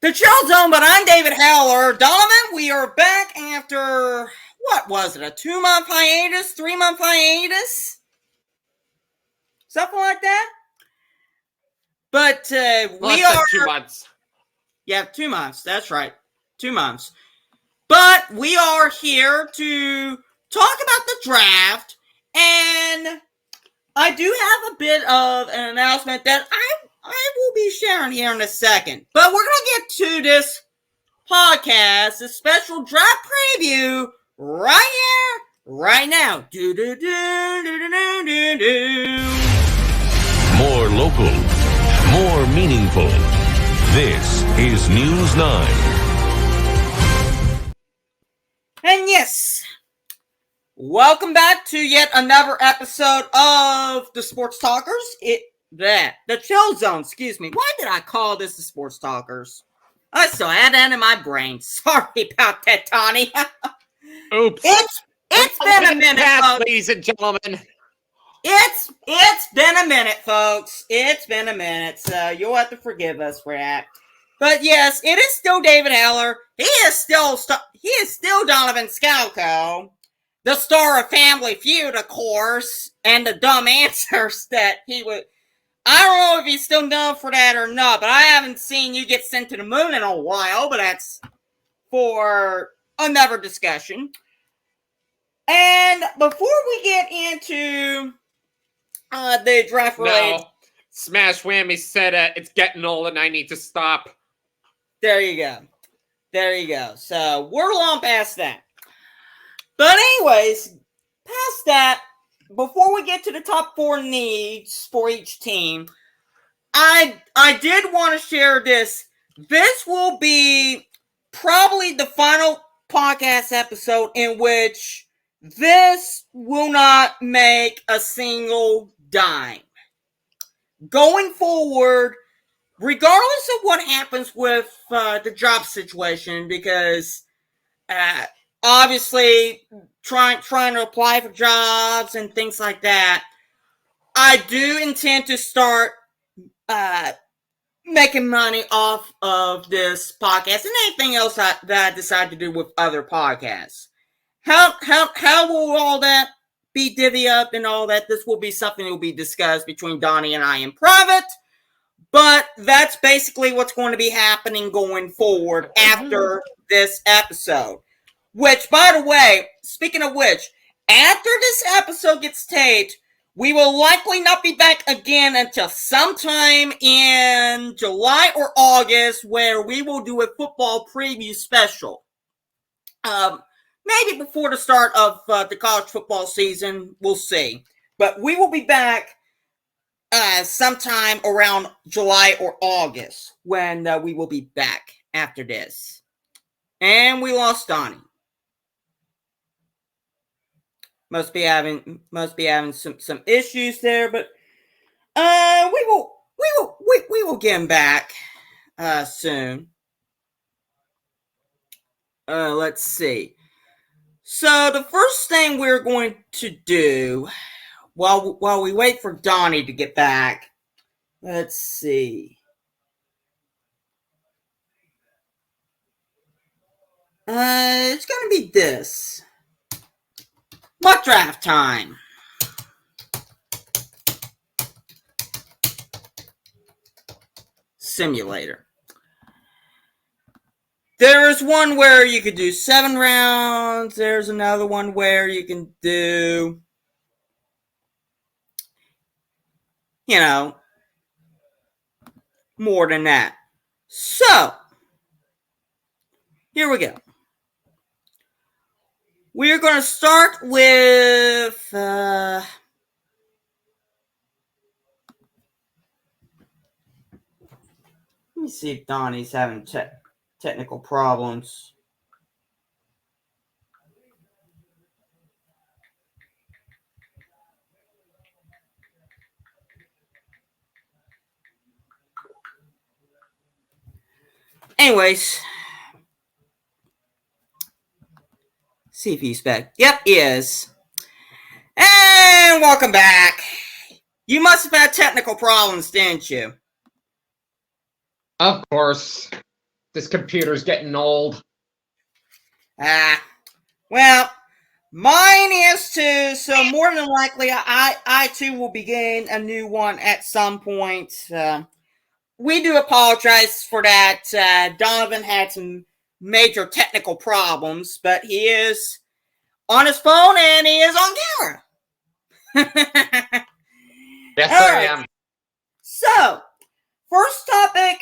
The Chill Zone, but I'm David Howler. Donovan, we are back after, what was it, a 2-month hiatus, 3-month hiatus? Something like that? But we are... 2 months. Yeah, 2 months, that's right. 2 months. But we are here to talk about the draft, and I do have a bit of an announcement that I will be sharing here in a second. But we're going to get to this podcast, a special draft preview right here, right now. More local, more meaningful. This is News 9. And yes, welcome back to yet another episode of the Sports Talkers. The Chill Zone, excuse me. Why did I call this the Sports Talkers? I still had that in my brain. Sorry about that, Tony. Oops. It's been a minute, folks. Ladies and gentlemen. It's been a minute, folks. It's been a minute, so you'll have to forgive us for that. But yes, it is still David Howler. He is still Donovan Scalco, the star of Family Feud, of course, and the dumb answers that he would. I don't know if he's still known for that or not, but I haven't seen you get sent to the moon in a while, but that's for another discussion. And before we get into the draft related... No. Smash Whammy said it's getting old and I need to stop. There you go. So we're long past that. But anyways, past that, before we get to the top 4 needs for each team, I did want to share this. This will be probably the final podcast episode in which this will not make a single dime. Going forward, regardless of what happens with the job situation, because obviously trying to apply for jobs and things like that, I do intend to start making money off of this podcast and anything else that I decide to do with other podcasts. How will all that be divvied up and all that? This will be something that will be discussed between Donnie and I in private. But that's basically what's going to be happening going forward after this episode. Which, by the way, speaking of which, after this episode gets taped, we will likely not be back again until sometime in July or August, where we will do a football preview special. Maybe before the start of the college football season, we'll see. But we will be back sometime around July or August when we will be back after this. And we lost Donnie. Must be having some issues there, but we will get him back soon. Let's see. So the first thing we're going to do while we wait for Donnie to get back, let's see. It's going to be this. Mock draft time. Simulator. There's one where you could do 7 rounds. There's another one where you can do, more than that. So, here we go. We're going to start with let me see if Donnie's having technical problems. Anyways, see if he's back. Yep, he is. And welcome back. You must have had technical problems, didn't you? Of course. This computer's getting old. Well, mine is too, so more than likely I too will begin a new one at some point. We do apologize for that. Donovan had some major technical problems, but he is on his phone and he is on camera. Yes, All I right. am. So, first topic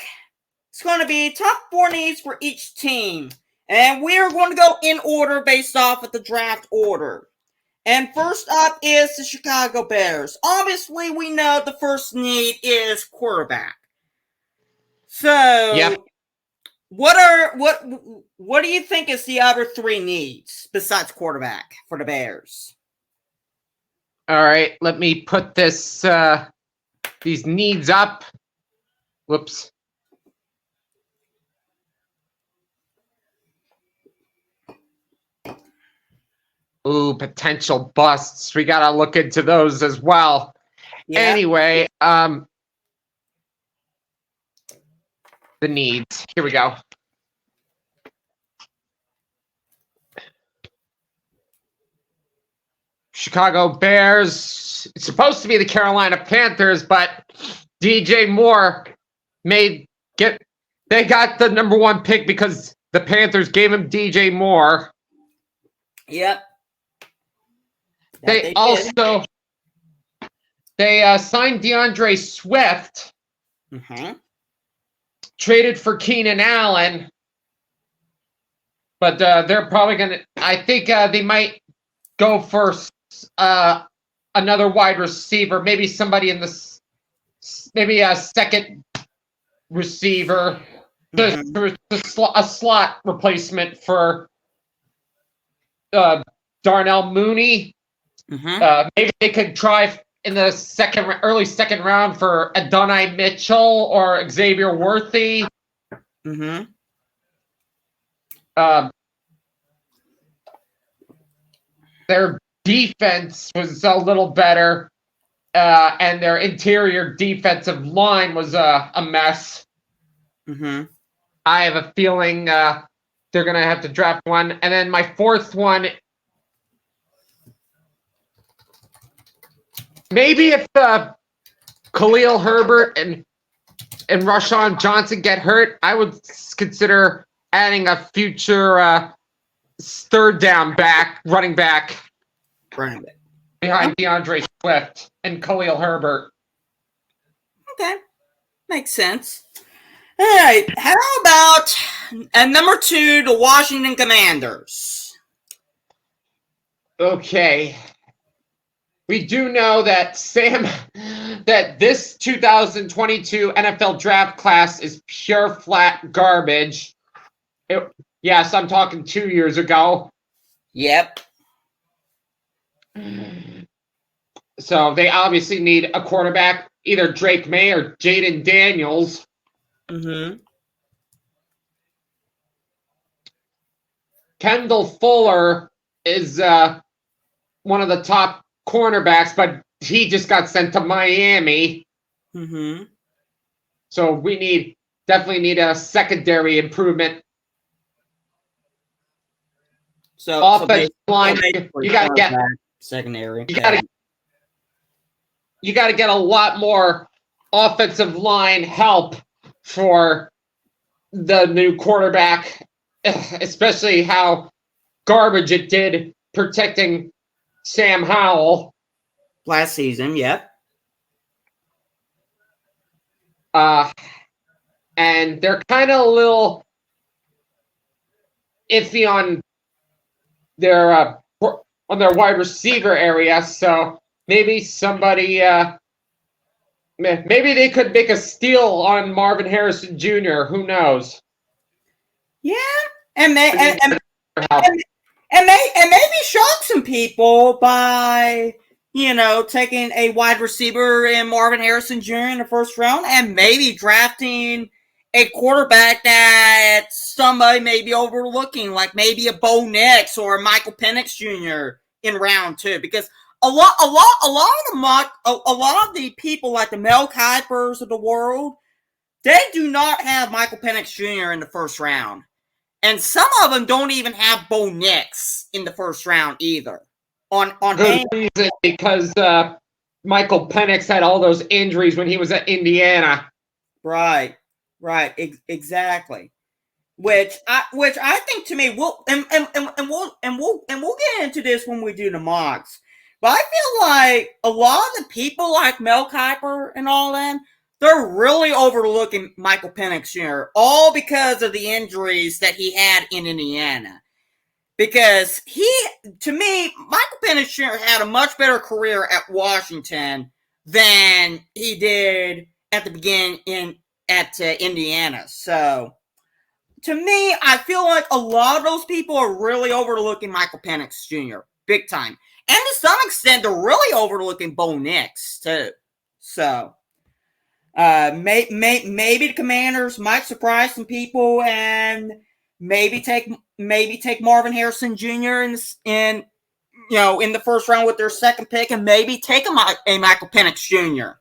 is going to be top 4 needs for each team. And we are going to go in order based off of the draft order. And first up is the Chicago Bears. Obviously, we know the first need is quarterback. So, Yep. what do you think is the other 3 needs besides quarterback for the Bears? All right, let me put this these needs up. Whoops. Ooh, potential busts. We gotta look into those as well. Yeah. Anyway, the needs. Here we go. Chicago Bears. It's supposed to be the Carolina Panthers, but DJ Moore they got the number 1 pick because the Panthers gave him DJ Moore. Yep. They also signed DeAndre Swift, traded for Keenan Allen, but they're probably gonna. I think they might go for another wide receiver, maybe somebody in maybe a second receiver, a slot replacement for Darnell Mooney. Maybe they could try in the early second round for Adonai Mitchell or Xavier Worthy. Their defense was a little better, and their interior defensive line was a mess. I have a feeling they're going to have to draft one. And then my 4th one, maybe if Khalil Herbert and Rashawn Johnson get hurt, I would consider adding a future third down running back behind DeAndre Swift and Khalil Herbert. Okay, makes sense. All right, how about number 2, the Washington Commanders? Okay. We do know that this 2022 NFL draft class is pure flat garbage. Yes, I'm talking 2 years ago. Yep. So they obviously need a quarterback, either Drake May or Jaden Daniels. Kendall Fuller is one of the top cornerbacks, but he just got sent to Miami. So we definitely need a secondary improvement. So offensive line, you gotta get secondary. You gotta get a lot more offensive line help for the new quarterback, especially how garbage it did protecting Sam Howell last season. Yep. And they're kind of a little iffy on their wide receiver area, so maybe somebody maybe they could make a steal on Marvin Harrison Jr. Who knows? Yeah, and maybe shock some people by taking a wide receiver in Marvin Harrison Jr. in the first round, and maybe drafting a quarterback that somebody may be overlooking, like maybe a Bo Nix or a Michael Penix Jr. in round 2, because a lot of the people like the Mel Kipers of the world, they do not have Michael Penix Jr. in the first round. And some of them don't even have Bo Nix in the first round either. On Good reason, because Michael Penix had all those injuries when he was at Indiana. Right, exactly. Which I think, to me, we'll get into this when we do the mocks. But I feel like a lot of the people like Mel Kiper and all them, they're really overlooking Michael Penix Jr. all because of the injuries that he had in Indiana. Because to me, Michael Penix Jr. had a much better career at Washington than he did at the beginning at Indiana. So, to me, I feel like a lot of those people are really overlooking Michael Penix Jr. big time. And to some extent, they're really overlooking Bo Nix, too. So, maybe the Commanders might surprise some people and maybe take Marvin Harrison Jr. in the first round with their second pick, and maybe take a Michael Penix Jr.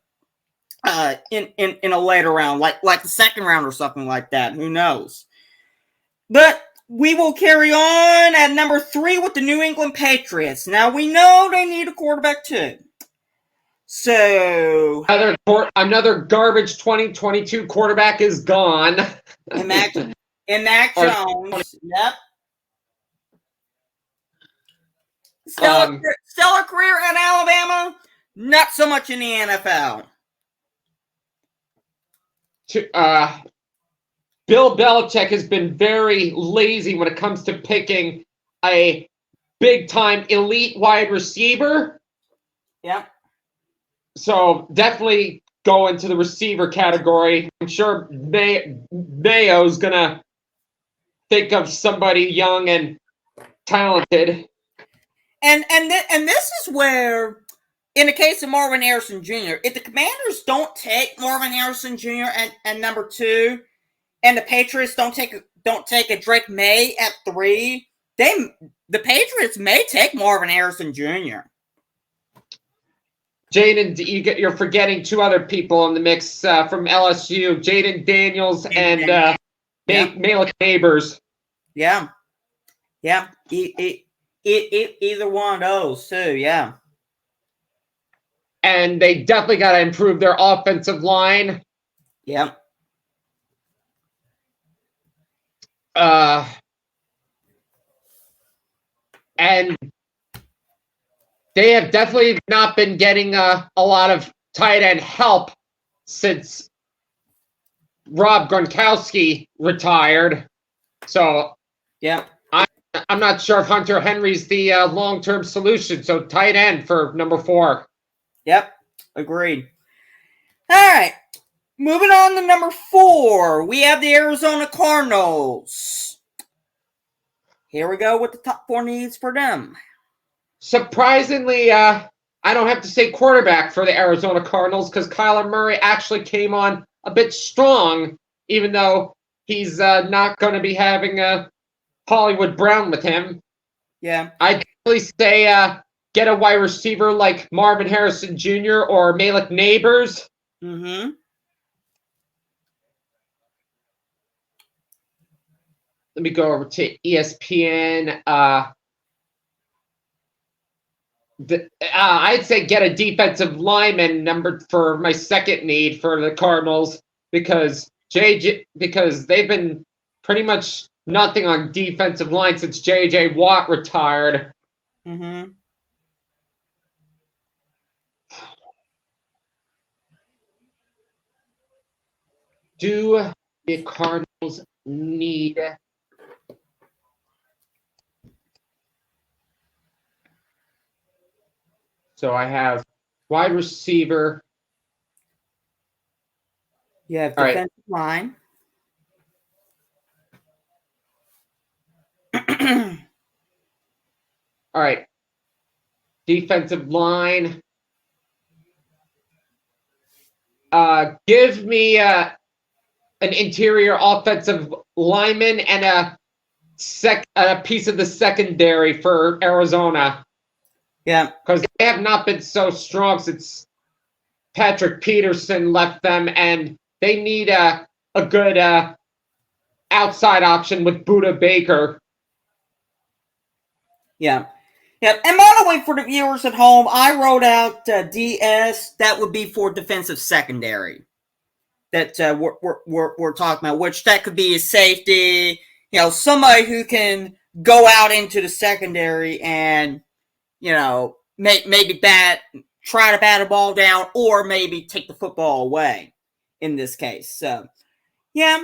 In a later round, like the second round or something like that. Who knows? But we will carry on at number 3 with the New England Patriots. Now, we know they need a quarterback too. So, another garbage 2022 quarterback is gone. And Mac Jones. Yep. Stellar career at Alabama. Not so much in the NFL. Bill Belichick has been very lazy when it comes to picking a big-time elite wide receiver. Yep. So definitely go into the receiver category. I'm sure Mayo's going to think of somebody young and talented. And this is where, in the case of Marvin Harrison Jr., if the Commanders don't take Marvin Harrison Jr. at number 2, and the Patriots don't take a Drake May at 3, the Patriots may take Marvin Harrison Jr. Jaden, you're forgetting 2 other people in the mix from LSU: Jaden Daniels and Malik Neighbors. Yeah. Either one of those too. Yeah. And they definitely got to improve their offensive line. Yeah. And they have definitely not been getting a lot of tight end help since Rob Gronkowski retired. So, yeah, I'm not sure if Hunter Henry's the long-term solution. So, tight end for number 4. Yep, agreed. All right, moving on to number 4, we have the Arizona Cardinals. Here we go with the top 4 needs for them. Surprisingly, I don't have to say quarterback for the Arizona Cardinals because Kyler Murray actually came on a bit strong, even though he's not going to be having Hollywood Brown with him. Yeah. I'd definitely say get a wide receiver like Marvin Harrison Jr. or Malik Neighbors. Mm-hmm. Let me go over to ESPN. I'd say get a defensive lineman for my second need for the Cardinals because they've been pretty much nothing on defensive line since J.J. Watt retired. Mm-hmm. Do the Cardinals need So I have wide receiver. You have defensive line. All right. Defensive line. Give me an interior offensive lineman and a piece of the secondary for Arizona. Yeah. Because they have not been so strong since Patrick Peterson left them, and they need a good outside option with Buda Baker. Yeah. Yeah. And by the way, for the viewers at home, I wrote out DS. That would be for defensive secondary. That we're talking about, which that could be a safety, somebody who can go out into the secondary and, maybe try to bat a ball down or maybe take the football away in this case. So, yeah,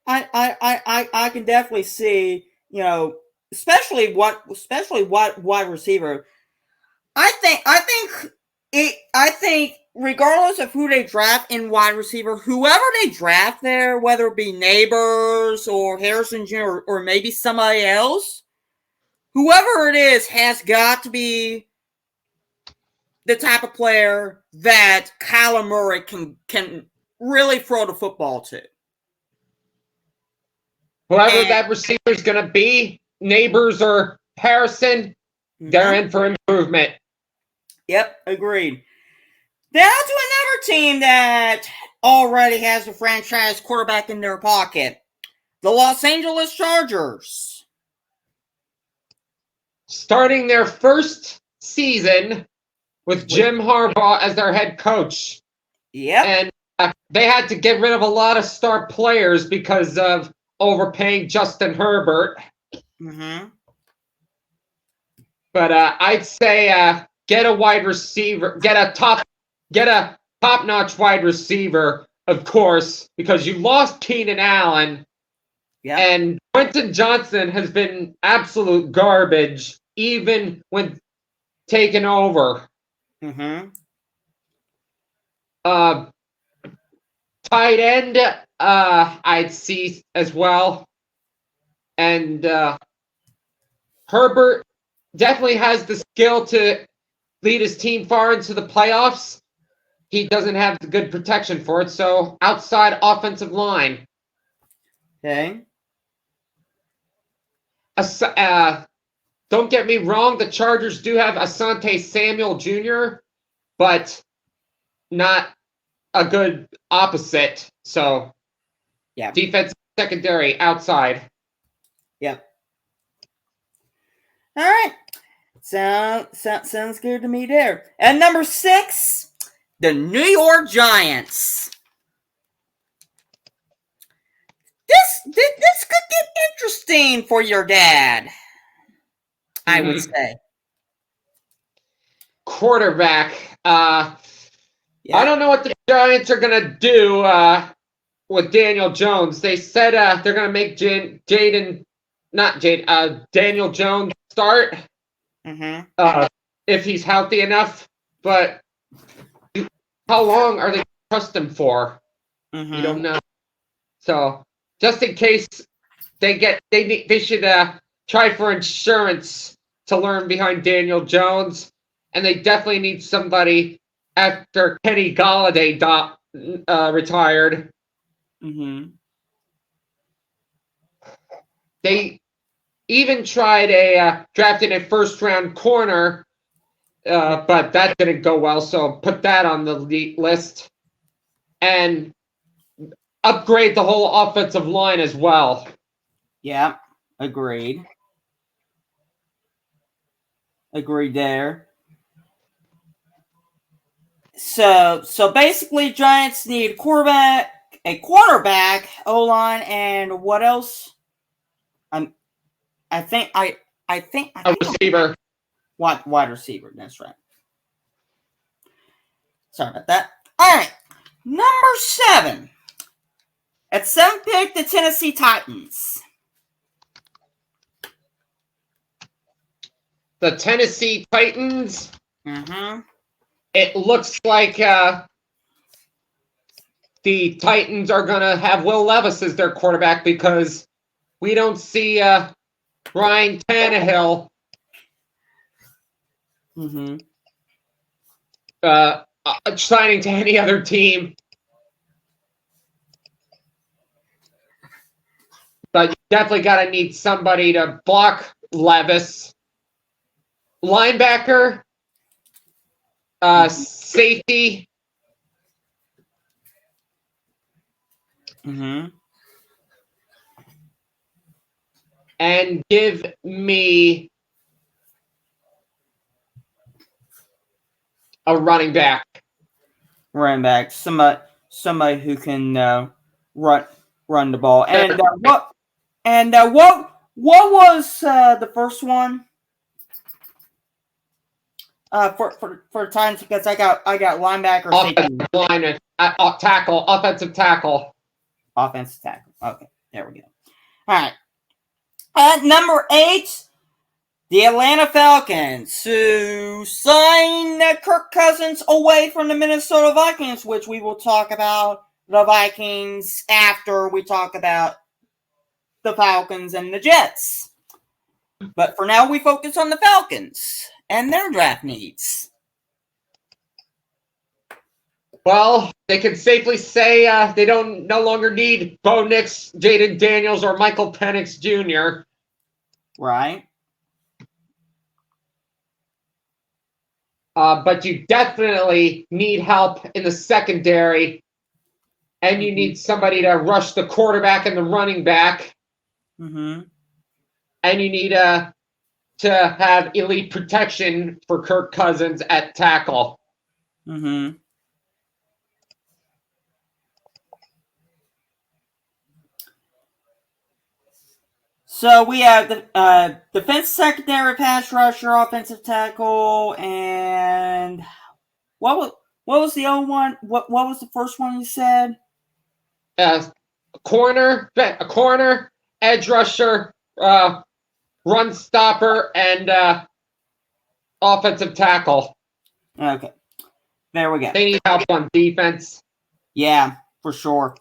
I can definitely see, especially wide receiver. I think regardless of who they draft in wide receiver, whoever they draft there, whether it be Neighbors or Harrison Jr. or maybe somebody else, whoever it is has got to be the type of player that Kyler Murray can really throw the football to. Whoever that receiver is going to be, Neighbors or Harrison, they're in for improvement. Yep, agreed. Down to another team that already has a franchise quarterback in their pocket. The Los Angeles Chargers. Starting their first season with Jim Harbaugh as their head coach. Yep. And they had to get rid of a lot of star players because of overpaying Justin Herbert. Mm-hmm. But I'd say get a wide receiver, get a top-notch wide receiver, of course, because you lost Keenan Allen. Yep. And Quentin Johnson has been absolute garbage, even when taken over. Mm-hmm. Tight end, I'd see as well. And Herbert definitely has the skill to lead his team far into the playoffs. He doesn't have the good protection for it, so outside offensive line. Okay. Don't get me wrong, the Chargers do have Asante Samuel Jr., but not a good opposite. So, yeah, defense secondary outside. Yep. All right. Sounds good to me there. And number 6, the New York Giants. This could get interesting for your dad, I would say. Quarterback. I don't know what the Giants are going to do with Daniel Jones. They said they're going to make Daniel Jones start if he's healthy enough. But how long are they going to trust him for? You don't know. So just in case they should try for insurance to learn behind Daniel Jones, and they definitely need somebody after Kenny Golladay retired. They even tried drafting a first-round corner, but that didn't go well, so put that on the list. And upgrade the whole offensive line as well. Yeah, agreed. Agreed there. So basically, Giants need a quarterback, O-line, and what else? I think a receiver. Wide receiver. That's right. Sorry about that. All right, number 7. At 7th pick, the Tennessee Titans. The Tennessee Titans. It looks like the Titans are going to have Will Levis as their quarterback because we don't see Ryan Tannehill signing to any other team. But you definitely got to need somebody to block Levis. Linebacker, safety. Mm-hmm. And give me a running back. Running back, somebody who can run the ball. And what was the first one? For Titans, because I got linebacker, Offensive line, tackle, offensive tackle. offensive tackle. Okay, there we go. All right. At number 8, the Atlanta Falcons, who signed Kirk Cousins away from the Minnesota Vikings, which we will talk about the Vikings after we talk about the Falcons and the Jets. But for now, we focus on the Falcons and their draft needs. Well, they can safely say they don't no longer need Bo Nix, Jaden Daniels, or Michael Penix Jr. Right. But you definitely need help in the secondary, and you need somebody to rush the quarterback and the running back. Mm-hmm. And you need to have elite protection for Kirk Cousins at tackle. Mm-hmm. So we have the defense secondary, pass rusher, offensive tackle, and what was the other one? What was the first one you said? A corner, edge rusher, run stopper, and offensive tackle. Okay, there we go. They need help on defense. Yeah, for sure.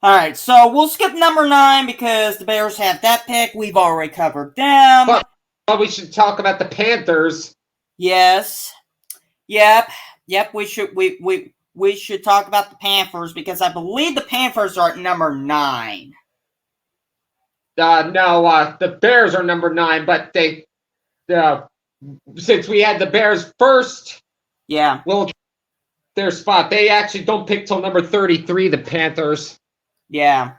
All right, so we'll skip number 9 because the Bears have that pick. We've already covered them. But we should talk about the Panthers. Yes. Yep. We should talk about the Panthers because I believe the Panthers are at number 9. No, the Bears are number 9, but they, since we had the Bears first, yeah, well, their spot. They actually don't pick till number 33. The Panthers. Yeah.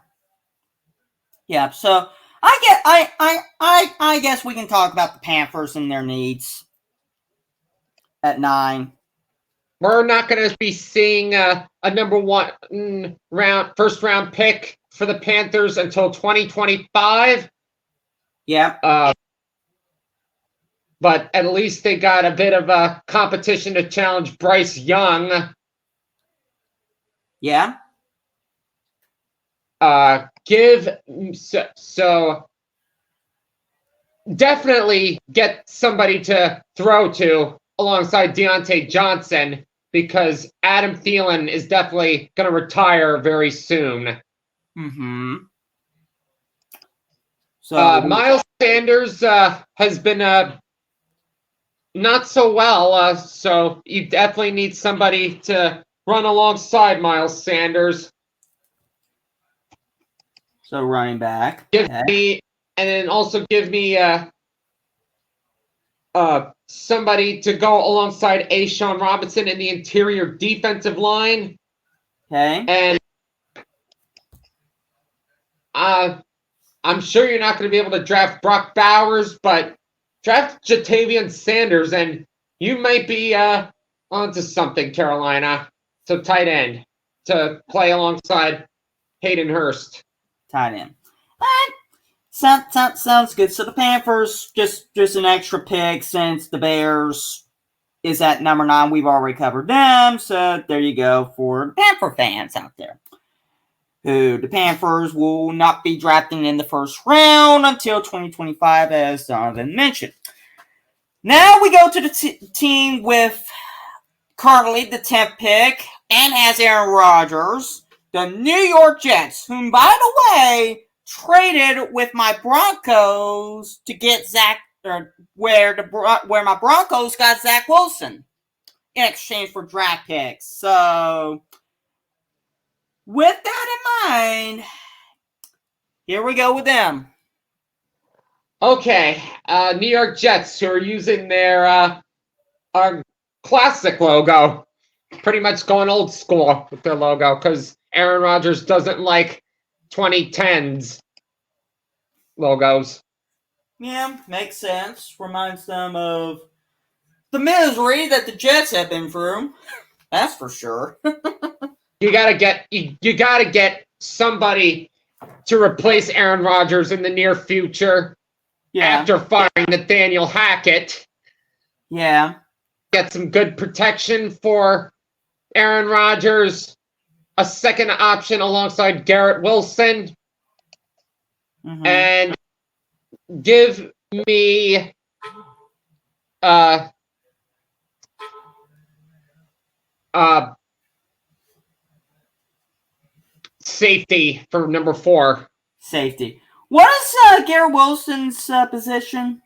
So I guess we can talk about the Panthers and their needs at 9. We're not going to be seeing a number 1 first round pick for the Panthers until 2025. Yeah. But at least they got a bit of a competition to challenge Bryce Young. Yeah. Definitely get somebody to throw to alongside Deontay Johnson because Adam Thielen is definitely going to retire very soon. Mm-hmm. So Miles Sanders has been not so well, so you definitely need somebody to run alongside Miles Sanders. So running back. And then also give me somebody to go alongside A'Shawn Robinson in the interior defensive line. Okay. And I'm sure you're not going to be able to draft Brock Bowers, but draft Jatavian Sanders, and you might be onto something, Carolina. So tight end to play alongside Hayden Hurst. Tight end. Sounds good. So the Panthers, just an extra pick since the Bears is at number 9. We've already covered them. So there you go for Panther fans out there. Who the Panthers will not be drafting in the first round until 2025, as Donovan mentioned. Now we go to the team with currently the 10th pick and has Aaron Rodgers, the New York Jets, whom, by the way, traded with my Broncos to get where my Broncos got Zach Wilson in exchange for draft picks. So, with that in mind, here we go with them. Okay, New York Jets, who are using their our classic logo. pretty much going old school with their logo because Aaron Rodgers doesn't like 2010s logos. Yeah, makes sense. Reminds them of the misery that the Jets have been through. That's for sure. You gotta get somebody to replace Aaron Rodgers in the near future. Yeah. After firing Nathaniel Hackett. Yeah. Get some good protection for Aaron Rodgers. A second option alongside Garrett Wilson. Mm-hmm. And give me safety for number 4. Safety. What is Garrett Wilson's position?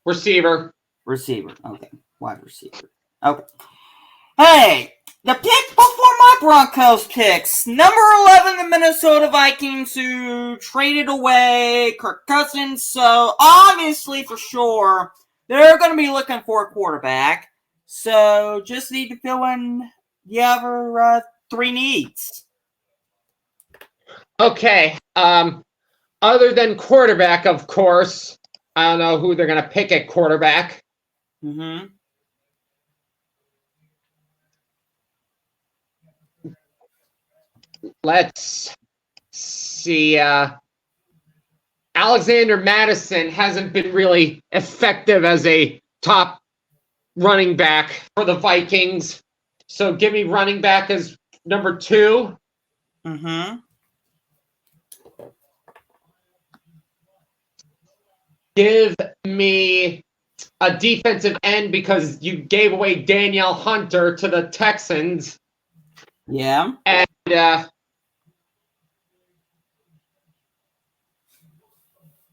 Receiver. Receiver. Okay. Wide receiver. Okay. Hey, the pick before my Broncos picks. Number 11, the Minnesota Vikings, who traded away Kirk Cousins. So, obviously, for sure, they're going to be looking for a quarterback. So, just need to fill in the other 3 needs. Okay. Other than quarterback, of course, I don't know who they're going to pick at quarterback. Mm-hmm. Let's see. Alexander Madison hasn't been really effective as a top running back for the Vikings. So give me running back as number 2. Mm-hmm. Give me a defensive end because you gave away Danielle Hunter to the Texans. Yeah. And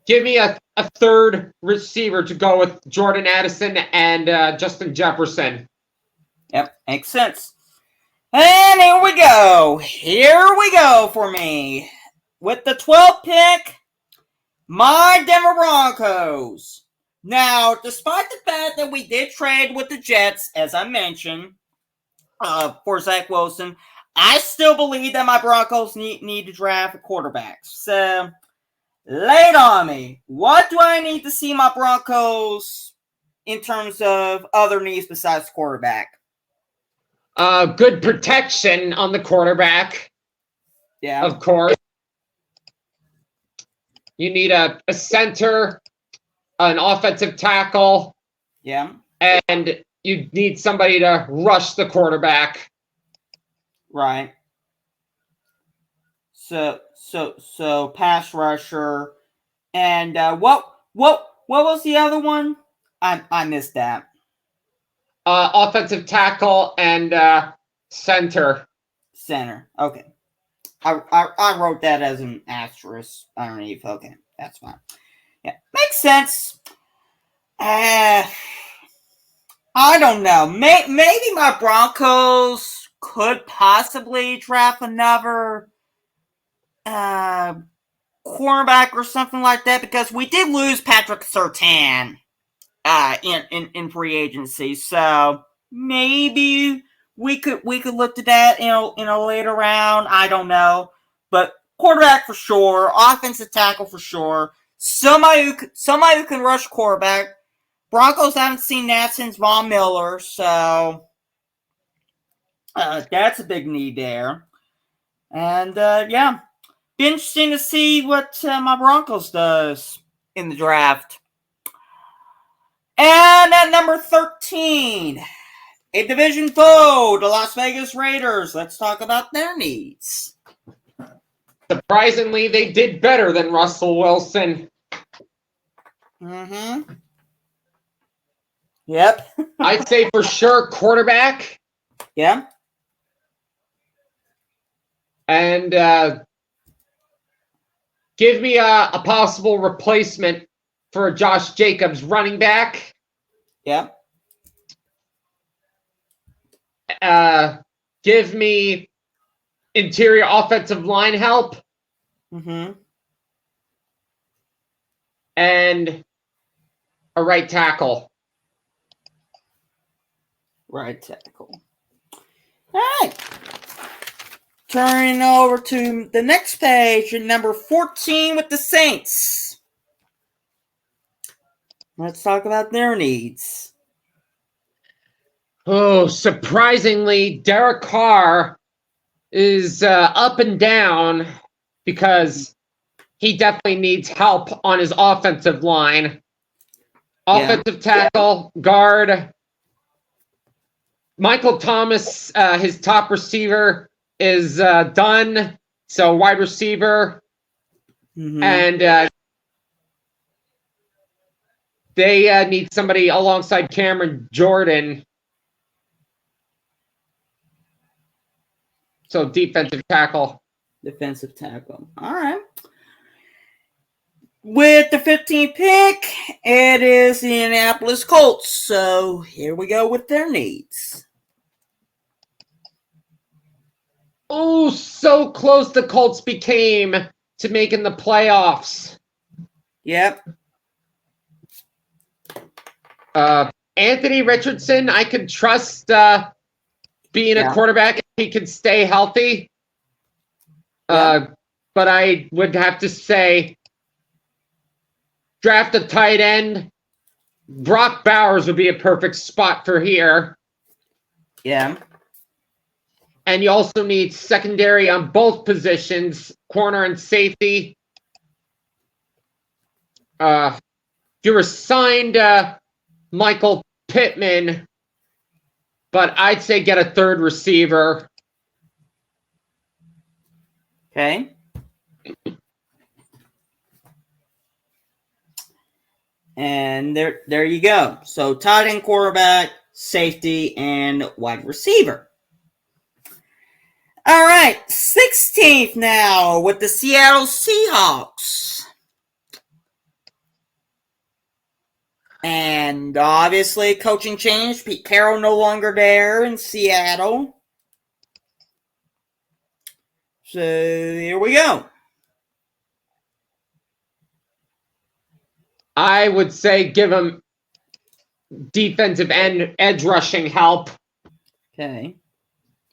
give me a third receiver to go with Jordan Addison and Justin Jefferson. Yep, makes sense. And here we go. Here we go for me. With the 12th pick, my Denver Broncos. Now, despite the fact that we did trade with the Jets, as I mentioned, for Zach Wilson, I still believe that my Broncos need to draft a quarterback. So, lay it on me. What do I need to see my Broncos in terms of other needs besides quarterback? Good protection on the quarterback. Yeah. Of course. You need a center, an offensive tackle. Yeah. And you need somebody to rush the quarterback. Right. So pass rusher. And what was the other one? I missed that. Offensive tackle and center. Center. Okay. I wrote that as an asterisk underneath. Okay, that's fine. Yeah, makes sense. I don't know. Maybe my Broncos could possibly draft another cornerback or something like that because we did lose Patrick Surtain in free agency. So maybe we could look to that in a later round. I don't know, but quarterback for sure, offensive tackle for sure. Somebody who can rush quarterback. Broncos haven't seen that since Von Miller, so that's a big need there. And yeah, be interesting to see what my Broncos does in the draft. And at number 13, a division foe, the Las Vegas Raiders. Let's talk about their needs. Surprisingly, they did better than Russell Wilson. Mm-hmm. Yep. I'd say for sure quarterback. Yeah. And give me a possible replacement for Josh Jacobs, running back. Yeah. Give me interior offensive line help. Mm-hmm. And a right tackle. Right tackle. All right. Turning over to the next page, at number 14 with the Saints. Let's talk about their needs. Oh, surprisingly, Derek Carr is up and down because he definitely needs help on his offensive line. Offensive tackle, guard. Michael Thomas, his top receiver, is done. So wide receiver. And they need somebody alongside Cameron Jordan. So defensive tackle. Defensive tackle. All right. With the 15th pick, it is the Indianapolis Colts. So here we go with their needs. Oh, so close the Colts became to making the playoffs. Yep. Anthony Richardson, I could trust being a quarterback if he could stay healthy. But I would have to say draft a tight end. Brock Bowers would be a perfect spot for here. Yeah. And you also need secondary on both positions, corner and safety. You were signed Michael Pittman, but I'd say get a third receiver. Okay. And there you go. So tight end, quarterback, safety, and wide receiver. All right, 16th now with the Seattle Seahawks. And obviously, coaching change. Pete Carroll no longer there in Seattle. So here we go. I would say give him defensive end edge rushing help. Okay.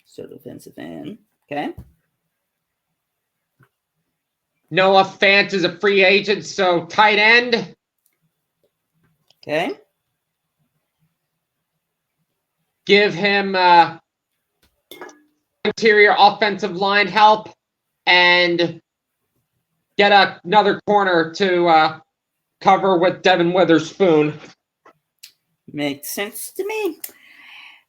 So defensive end. Okay. Noah Fant is a free agent, so tight end. Okay. Give him interior offensive line help and get another corner to cover with Devin Witherspoon. Makes sense to me.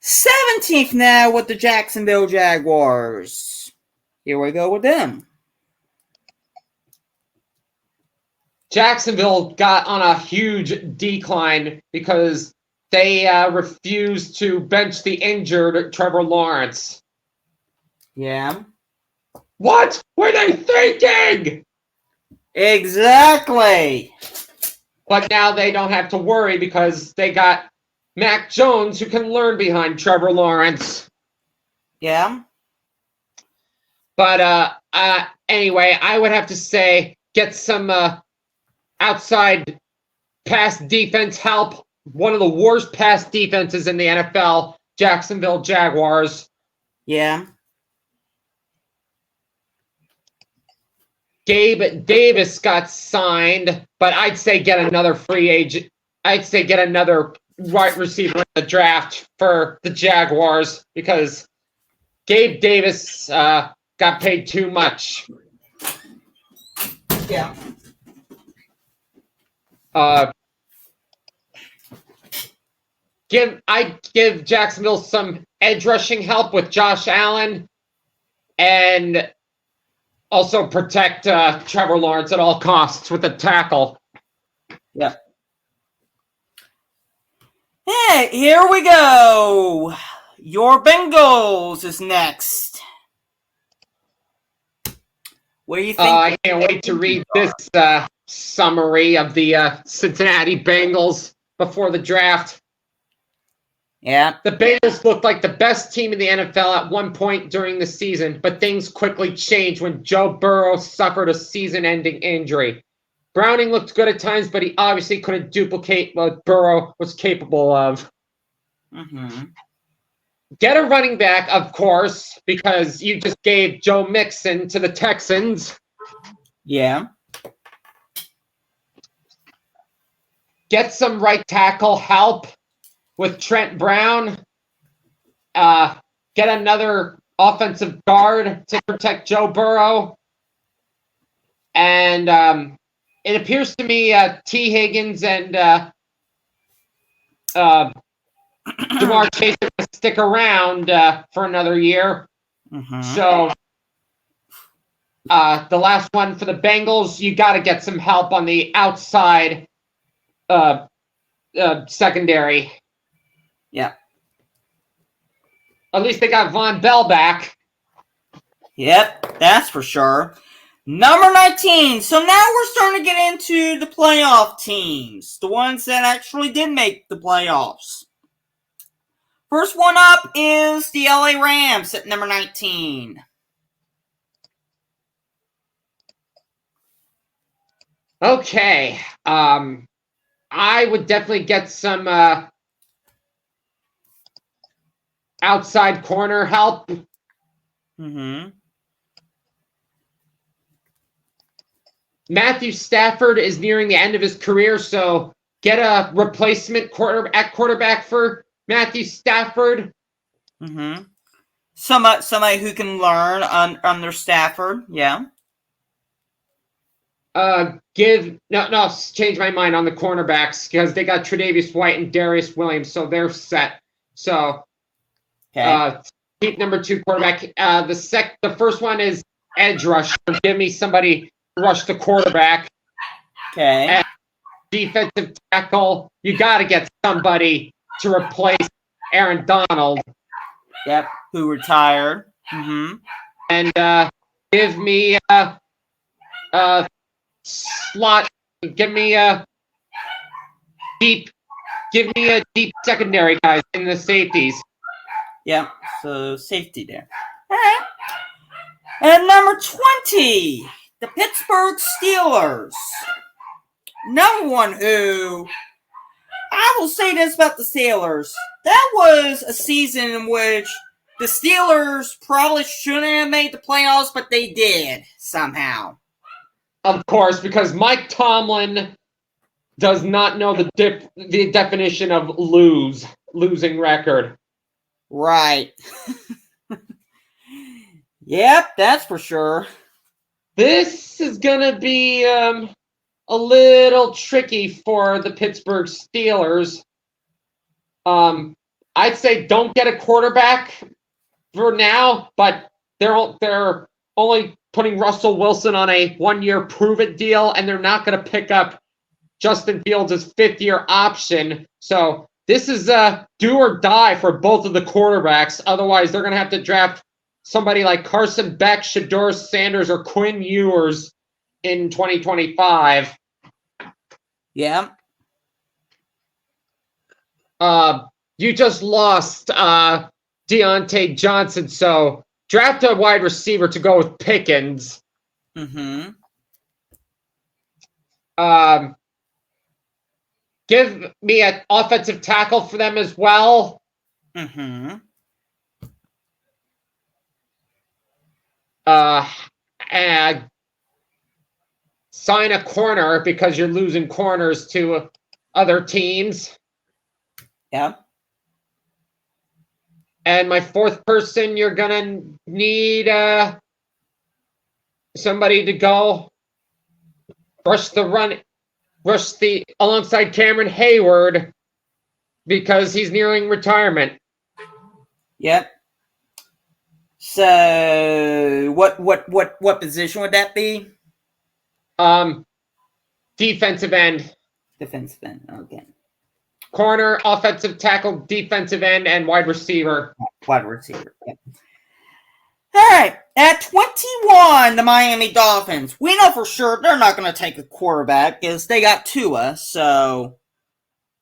17th now with the Jacksonville Jaguars. Here we go with them. Jacksonville got on a huge decline because they refused to bench the injured Trevor Lawrence. Yeah. What were they thinking? Exactly. But now they don't have to worry because they got Mac Jones who can learn behind Trevor Lawrence. Yeah. But anyway, I would have to say get some outside pass defense help. One of the worst pass defenses in the NFL, Jacksonville Jaguars. Yeah. Gabe Davis got signed, but I'd say get another free agent. I'd say get another wide receiver in the draft for the Jaguars because Gabe Davis got paid too much. Yeah. I'd give Jacksonville some edge rushing help with Josh Allen and also protect Trevor Lawrence at all costs with a tackle. Yeah. Hey, here we go. Your Bengals is next. What do you think? I can't wait to read this summary of the Cincinnati Bengals before the draft. Yeah. The Bengals looked like the best team in the NFL at one point during the season, but things quickly changed when Joe Burrow suffered a season-ending injury. Browning looked good at times, but he obviously couldn't duplicate what Burrow was capable of. Mm-hmm. Get a running back, of course, because you just gave Joe Mixon to the Texans. Yeah. Get some right tackle help with Trent Brown. Get another offensive guard to protect Joe Burrow. And it appears to me T. Higgins and Jamar Chase are going to stick around for another year. Mm-hmm. So the last one for the Bengals, you got to get some help on the outside secondary. Yeah. At least they got Von Bell back. Yep, that's for sure. Number 19. So now we're starting to get into the playoff teams. The ones that actually did make the playoffs. First one up is the LA Rams at number 19. Okay. I would definitely get some outside corner help. Mm-hmm. Matthew Stafford is nearing the end of his career, so get a replacement quarterback for Matthew Stafford. Mm-hmm. Somebody who can learn under Stafford. Yeah. Change my mind on the cornerbacks because they got Tre'Davious White and Darius Williams, so they're set. So, keep number 2 quarterback. The first one is edge rusher. Give me somebody to rush the quarterback. Okay. And defensive tackle. You got to get somebody to replace Aaron Donald. Yep. Who retired. Mm-hmm. And give me slot. Give me a deep secondary, guys, in the safeties. Yeah, so safety there. All right. And number 20, the Pittsburgh Steelers. Number one who, I will say this about the Steelers. That was a season in which the Steelers probably shouldn't have made the playoffs, but they did somehow. Of course, because Mike Tomlin does not know the definition of losing record. Right. Yep, that's for sure. This is gonna be a little tricky for the Pittsburgh Steelers. I'd say don't get a quarterback for now, but they're only putting Russell Wilson on a 1-year prove-it deal, and they're not going to pick up Justin Fields' 5th-year option. So this is do or die for both of the quarterbacks. Otherwise, they're going to have to draft somebody like Carson Beck, Shedeur Sanders, or Quinn Ewers in 2025. Yeah. You just lost Deontay Johnson, so draft a wide receiver to go with Pickens. Mm-hmm. Give me an offensive tackle for them as well. Mm-hmm. And sign a corner because you're losing corners to other teams. Yeah. And my 4th person, you're gonna need somebody to go rush alongside Cameron Hayward because he's nearing retirement. Yep. So what position would that be? Defensive end. Defensive end. Okay. Corner, offensive tackle, defensive end, and wide receiver. Wide receiver. Yep. All right. At 21, the Miami Dolphins. We know for sure they're not going to take a quarterback because they got Tua. So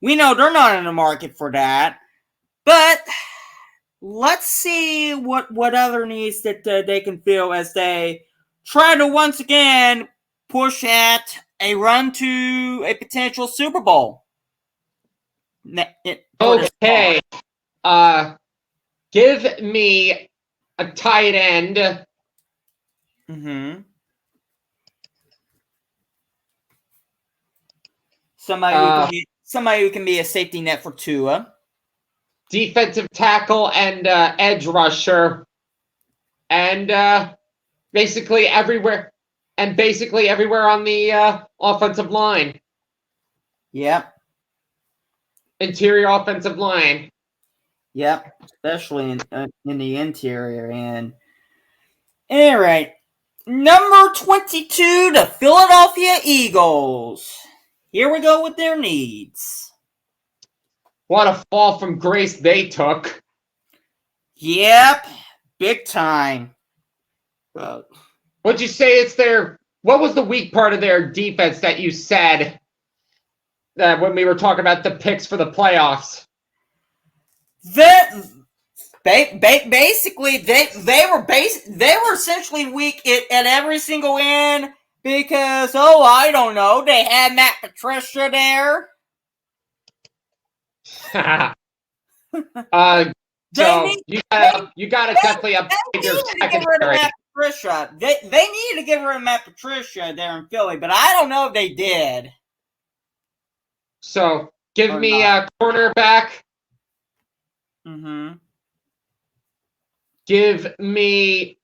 we know they're not in the market for that. But let's see what other needs that they can fill as they try to once again push at a run to a potential Super Bowl. Okay. Give me a tight end. Mm-hmm. Somebody who can be a safety net for Tua. Defensive tackle and edge rusher. And basically everywhere on the offensive line. Yep. Interior offensive line. Yep. Especially in the interior. And all right. Number 22, the Philadelphia Eagles. Here we go with their needs. What a fall from grace they took. Yep. Big time. What'd you say what was the weak part of their defense that you said when we were talking about the picks for the playoffs? Basically, they were essentially weak at every single end because I don't know, they had Matt Patricia there. You gotta definitely upgrade your secondary. Matt Patricia. They needed to get rid of Matt Patricia there in Philly, but I don't know if they did. So give me a cornerback. Mm-hmm. Give me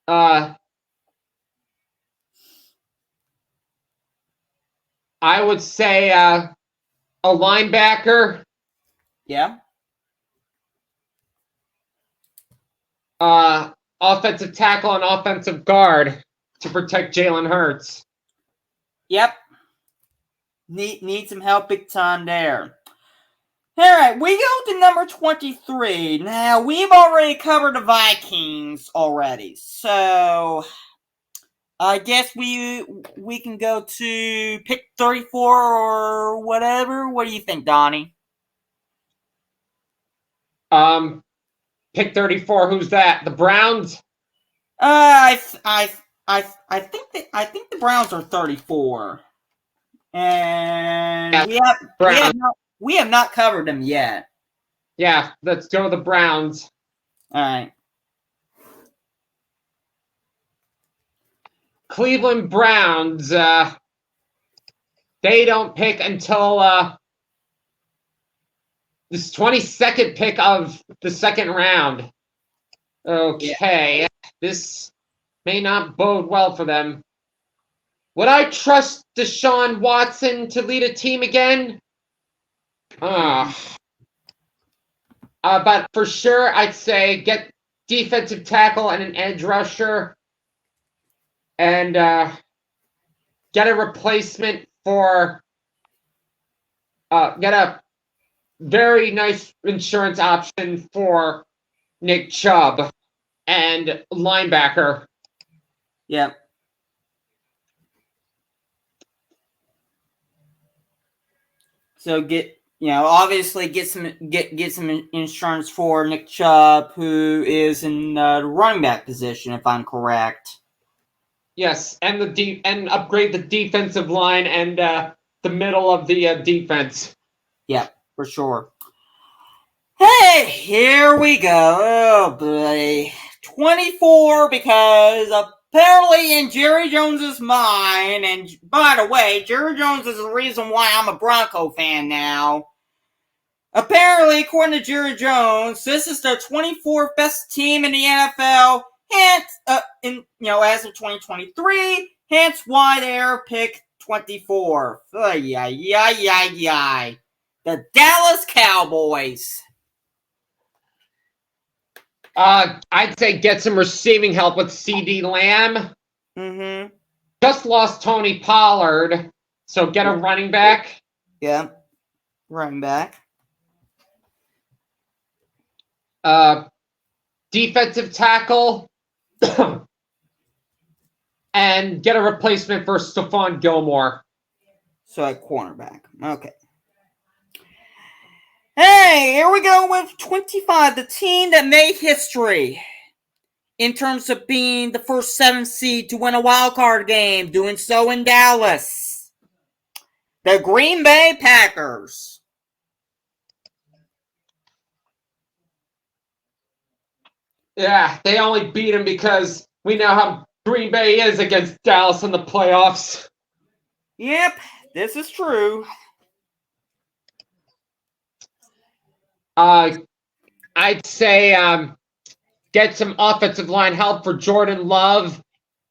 I would say a linebacker. Yeah. Offensive tackle and offensive guard to protect Jalen Hurts. Yep. Need some help big time there. All right, we go to number 23. Now, we've already covered the Vikings already, so I guess we can go to pick 34 or whatever. What do you think, Donnie? Pick 34. Who's that? The Browns? I think the Browns are 34, and we have not covered them yet. Yeah, let's go with the Browns. All right. Cleveland Browns. They don't pick until this 22nd pick of the second round. Okay, This may not bode well for them. Would I trust Deshaun Watson to lead a team again? But for sure, I'd say get defensive tackle and an edge rusher, and get a replacement for get a very nice insurance option for Nick Chubb and linebacker. Yep. So obviously get some insurance for Nick Chubb, who is in the running back position, if I'm correct. Yes, and and upgrade the defensive line and the middle of the defense. Yep, for sure. Hey, here we go. Oh boy, 24, because apparently in Jerry Jones's mind, and by the way, Jerry Jones is the reason why I'm a Bronco fan now. Apparently, according to Jerry Jones, this is the 24th best team in the NFL. Hence, as of 2023, hence why they're picked 24. The Dallas Cowboys. I'd say get some receiving help with CD Lamb. Mm-hmm. Just lost Tony Pollard, so get a running back. Yeah, running back. Defensive tackle, and get a replacement for Stephon Gilmore. So at cornerback. Okay. Hey, here we go with 25, the team that made history in terms of being the first 7 seed to win a wild card game, doing so in Dallas. The Green Bay Packers. Yeah, they only beat him because we know how Green Bay is against Dallas in the playoffs. Yep, this is true. I'd say get some offensive line help for Jordan Love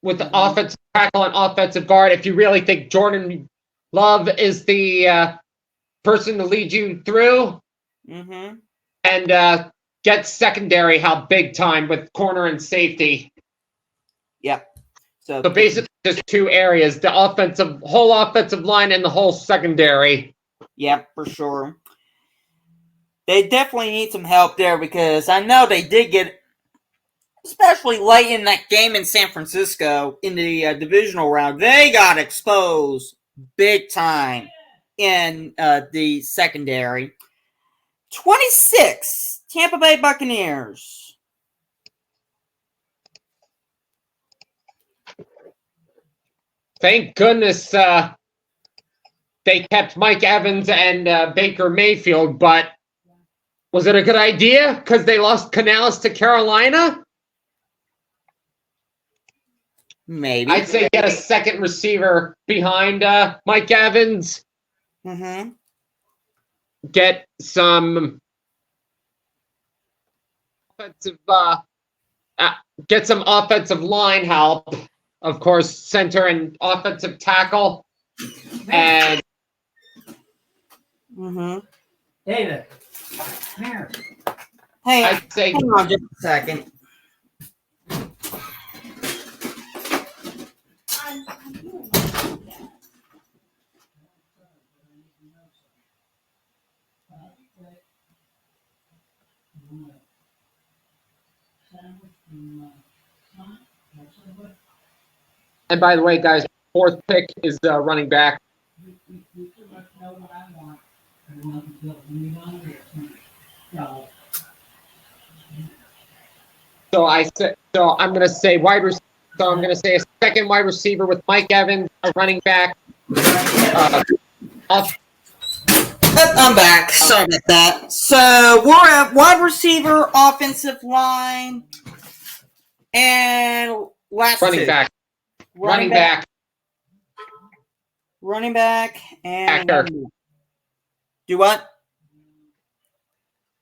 with the offensive tackle and offensive guard. If you really think Jordan Love is the person to lead you through, and get secondary help big time with corner and safety. Yep. So basically, just two areas: the whole offensive line, and the whole secondary. Yep, for sure. They definitely need some help there because I know they did get, especially late in that game in San Francisco in the divisional round, they got exposed big time in the secondary. 26, Tampa Bay Buccaneers. Thank goodness they kept Mike Evans and Baker Mayfield, but was it a good idea because they lost Canales to Carolina? Maybe. I'd say get a second receiver behind Mike Evans. Get some offensive line help. Of course, center and offensive tackle. And David, come here. Hey, I'd say hang on just a second. And by the way, guys, fourth pick is running back. So I'm going to say wide receiver. So I'm going to say a second wide receiver with Mike Evans, a running back. I'm back. Sorry about that. So we're at wide receiver, offensive line, and last running two. back. Running back. Running back and Backer. Do what?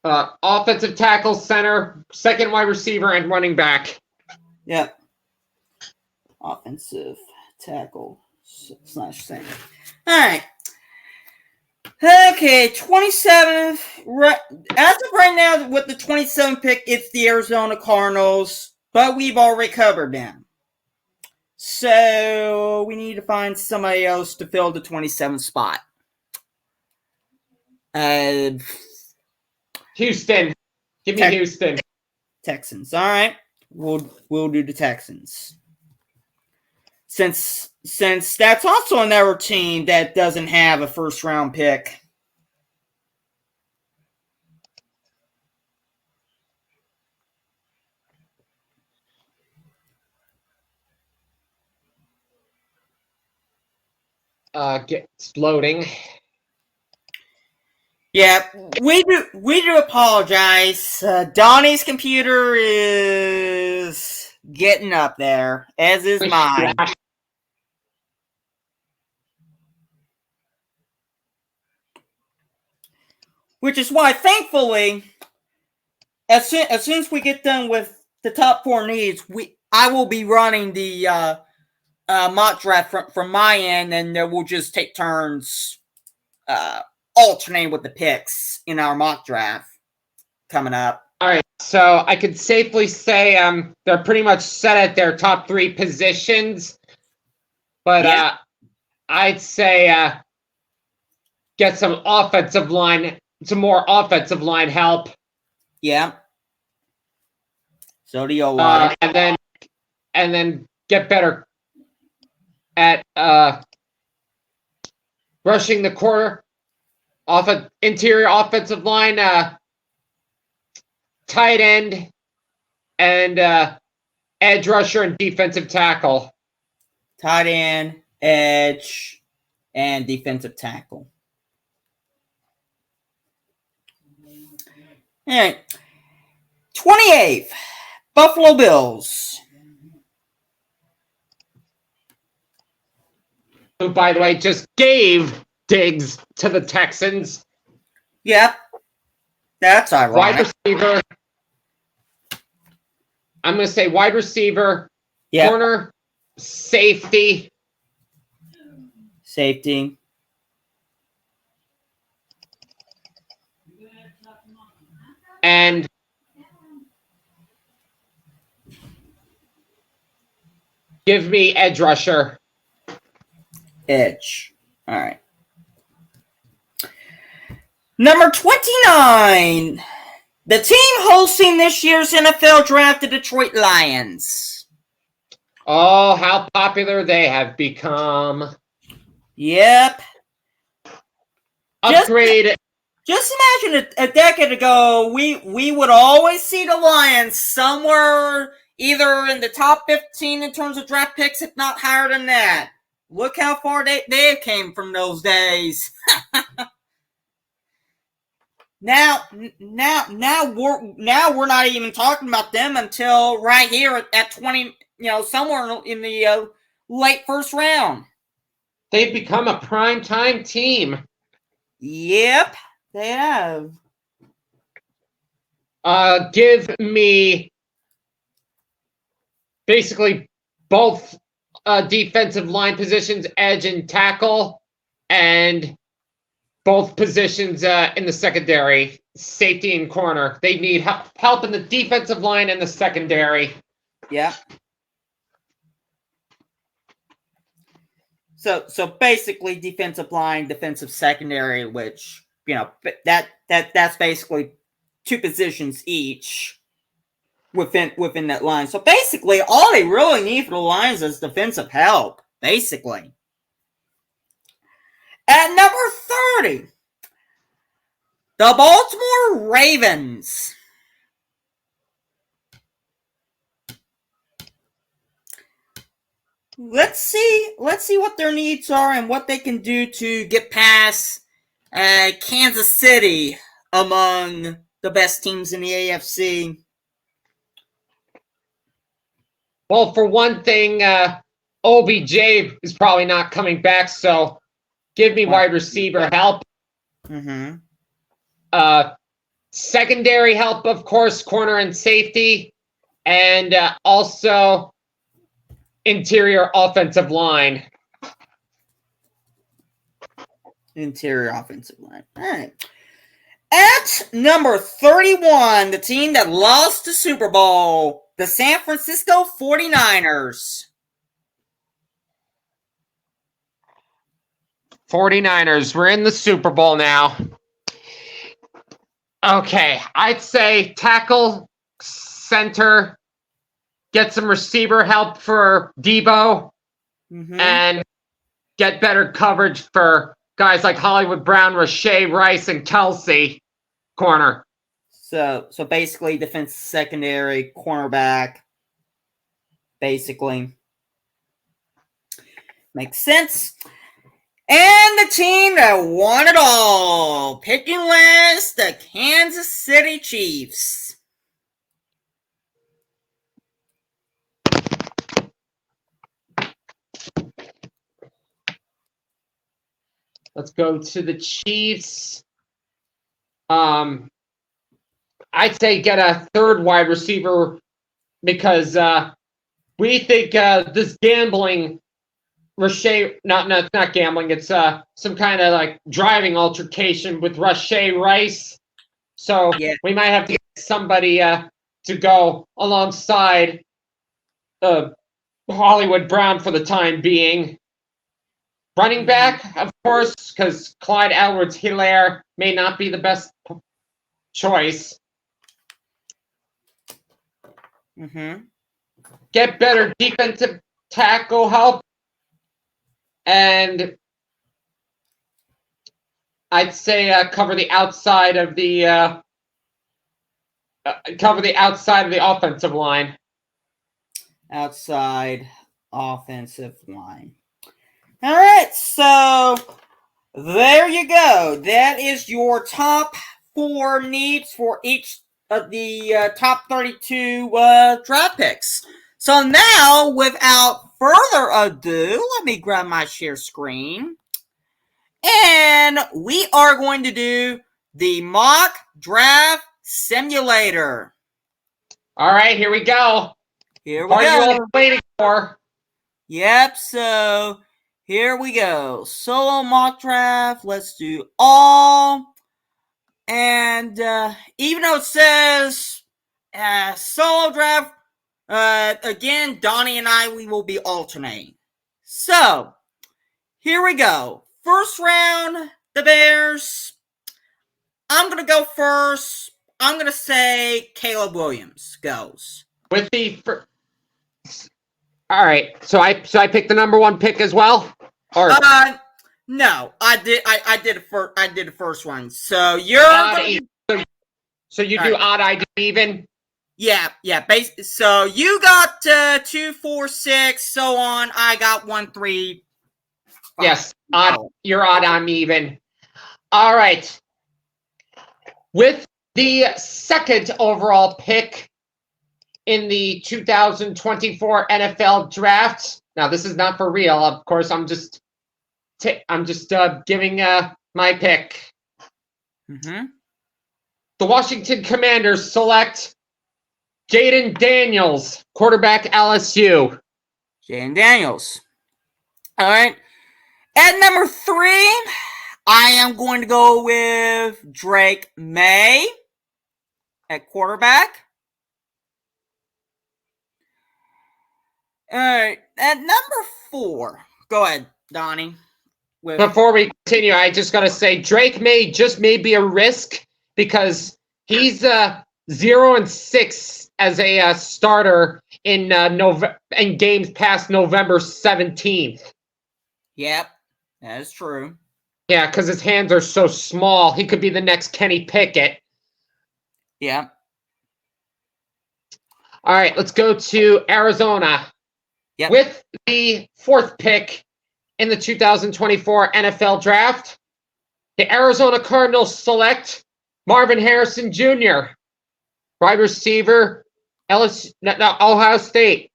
Offensive tackle, center, second wide receiver, and running back. Yep. Offensive tackle / center. All right. Okay, 27th. As of right now, with the 27th pick, it's the Arizona Cardinals, but we've already covered them. So we need to find somebody else to fill the 27th spot. Houston. Give me Houston. Texans. All right. We'll do the Texans. Since that's also another team that doesn't have a first round pick. It's loading. Yeah, we do apologize. Donnie's computer is getting up there, as is mine. Which is why, thankfully, as soon as we get done with the top four needs, I will be running the mock draft from my end, and we'll just take turns alternating with the picks in our mock draft coming up. All right, so I could safely say they're pretty much set at their top three positions, but I'd say get some more offensive line help. Yeah. So do you. And then get better at rushing the quarter off of interior offensive line, tight end, and edge rusher and defensive tackle. Tight end, edge, and defensive tackle. All right. 28th. Buffalo Bills. Who, by the way, just gave Diggs to the Texans. Yep. That's ironic. Wide receiver. I'm going to say wide receiver, Yep. corner, safety. Safety. And give me edge rusher. Edge. All right. Number 29. The team hosting this year's NFL draft, the Detroit Lions. Oh, how popular they have become. Yep. Upgrade. Just imagine a decade ago, we would always see the Lions somewhere either in the top 15 in terms of draft picks, if not higher than that. Look how far they came from those days. Now we're not even talking about them until right here at 20, somewhere in the late first round. They've become a prime-time team. Yep, they have. Give me basically both defensive line positions, edge and tackle, and both positions in the secondary, safety and corner. They need help in the defensive line and the secondary. Yeah. So basically defensive line, defensive secondary, which, that's basically two positions each within that line. So basically all they really need for the Lions is defensive help, basically. At number 30, the Baltimore Ravens. Let's see what their needs are and what they can do to get past Kansas City among the best teams in the AFC. Well, for one thing, OBJ is probably not coming back, so give me wide receiver help. Mm-hmm. Secondary help, of course, corner and safety, and also interior offensive line. Interior offensive line. All right. At number 31, the team that lost the Super Bowl, the San Francisco 49ers. 49ers, we're in the Super Bowl now. Okay, I'd say tackle, center, get some receiver help for Debo, and get better coverage for guys like Hollywood Brown, Rashay Rice, and Kelsey. Corner. So basically defense secondary, cornerback, basically. Makes sense. And the team that won it all, picking last, the Kansas City Chiefs. Let's go to the Chiefs. I'd say get a third wide receiver because we think this gambling, Rashay, it's not gambling. It's some kind of like driving altercation with Rashay Rice. So we might have to get somebody to go alongside Hollywood Brown for the time being. Running back, of course, because Clyde Edwards-Helaire may not be the best choice. Get better defensive tackle help. And I'd say cover the outside of the offensive line. Outside offensive line. All right, so there you go. That is your top 4 needs for each top 32 draft picks. So now, without further ado, let me grab my share screen. And we are going to do the mock draft simulator. All right, here we go. Here we Are you go. all waiting for? Yep, so here we go. Solo mock draft. Let's do all. And even though it says solo draft, again, Donnie and I, we will be alternating. So, here we go. First round, the Bears. I'm going to go first. I'm going to say Caleb Williams goes. With the all right, so I picked the number 1 pick as well, or no, I did the first one. So you're so you all do right. odd, I do even. Yeah. So you got 2, 4, 6, so on. I got 1, 3. 5. Yes, odd. You're odd. I'm even. All right. With the second overall pick in the 2024 NFL Draft. Now, this is not for real. Of course, I'm just giving my pick. Mm-hmm. The Washington Commanders select Jaden Daniels, quarterback LSU. Jaden Daniels. All right. At number 3, I am going to go with Drake May at quarterback. All right. At number 4, go ahead, Donnie. Before we continue, I just got to say Drake may be a risk because he's 0-6 as a starter in games past November 17th. Yep, that is true. Yeah, because his hands are so small. He could be the next Kenny Pickett. Yeah. All right, let's go to Arizona. Yep. With the 4th pick in the 2024 NFL Draft, the Arizona Cardinals select Marvin Harrison Jr., wide receiver, Ohio State.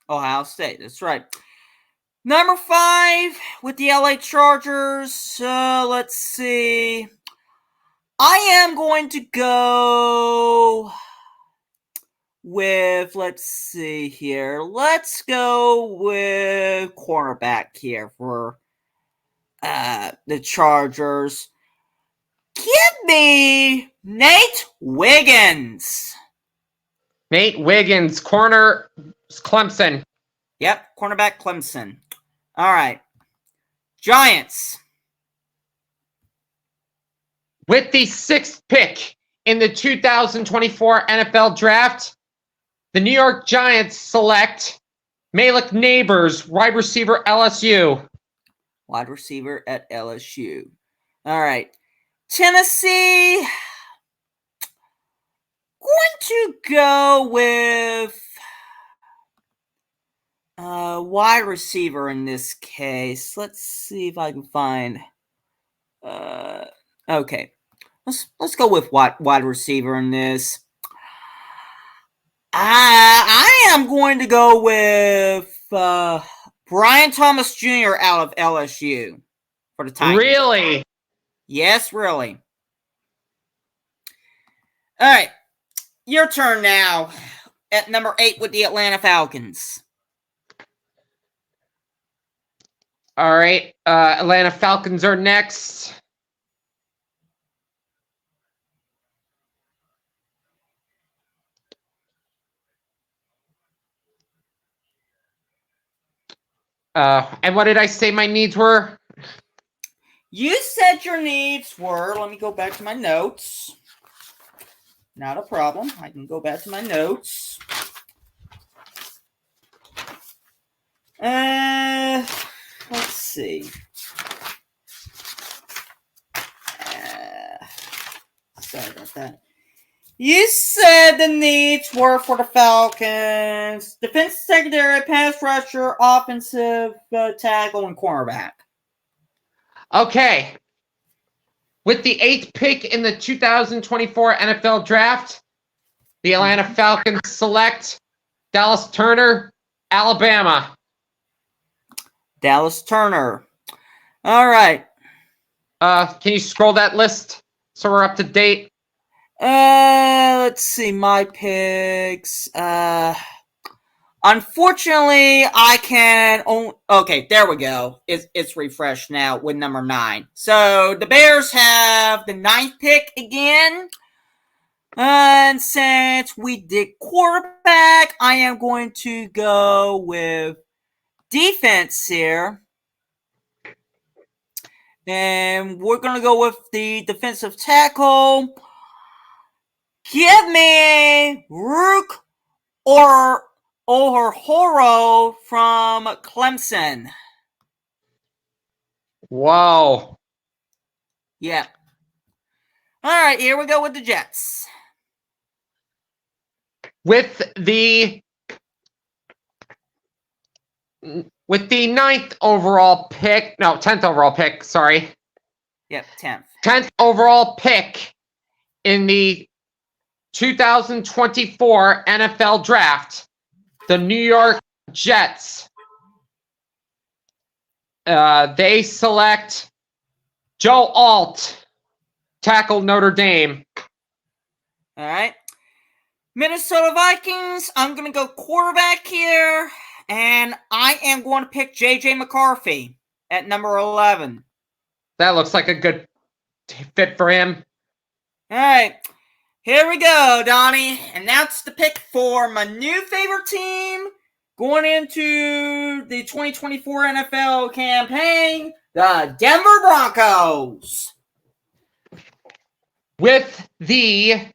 Ohio State, that's right. Number 5 with the LA Chargers. Let's see. I am going to go with, let's see here. Let's go with cornerback here for the Chargers. Give me Nate Wiggins. Nate Wiggins, corner, Clemson. Yep, cornerback Clemson. All right. Giants. With the 6th pick in the 2024 NFL Draft, the New York Giants select Malik Neighbors, wide receiver LSU. Wide receiver at LSU. All right. Tennessee. Going to go with wide receiver in this case. Let's see if I can find. Okay. Let's go with wide receiver in this. I am going to go with Brian Thomas Jr. out of LSU for the Titans. Really? Yes, really. All right. Your turn now at number 8 with the Atlanta Falcons. All right. Atlanta Falcons are next. And what did I say my needs were? You said your needs were, let me go back to my notes. Not a problem. I can go back to my notes. Let's see. Sorry about that. You said the needs were for the Falcons: defensive secondary, pass rusher, offensive tackle, and cornerback. Okay. With the 8th pick in the 2024 NFL Draft, The Atlanta Falcons select Dallas Turner, Alabama. Dallas Turner. All right. Can you scroll that list so we're up to date? Let's see my picks. Unfortunately, I can only. Okay, there we go. It's refreshed now with number 9. So the Bears have the 9th pick again. And since we did quarterback, I am going to go with defense here. And we're going to go with the defensive tackle. Give me Rook or Horo from Clemson. Whoa. Yeah. All right, here we go with the Jets. With the 10th overall pick, sorry. Yep, 10th. 10th overall pick in the 2024 NFL Draft, the New York Jets. They select Joe Alt, tackle Notre Dame. All right. Minnesota Vikings, I'm going to go quarterback here, and I am going to pick J.J. McCarthy at number 11. That looks like a good fit for him. All right. Here we go, Donnie. And that's the pick for my new favorite team going into the 2024 NFL campaign, the Denver Broncos. With the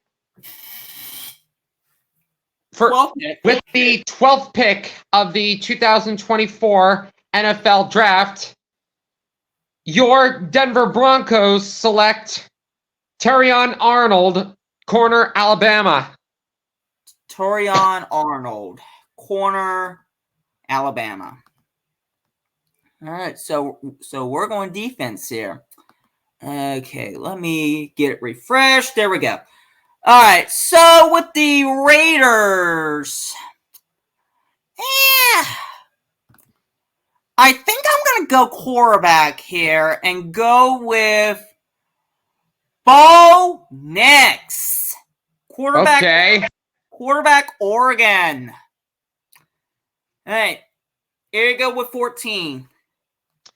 12th pick of the 2024 NFL Draft, your Denver Broncos select Terrion Arnold, corner, Alabama. Terrion Arnold, corner, Alabama. All right, so we're going defense here. Okay, let me get it refreshed. There we go. All right, so with the Raiders, I think I'm going to go quarterback here and go with Bo Nix. Quarterback Oregon. All right, here you go with 14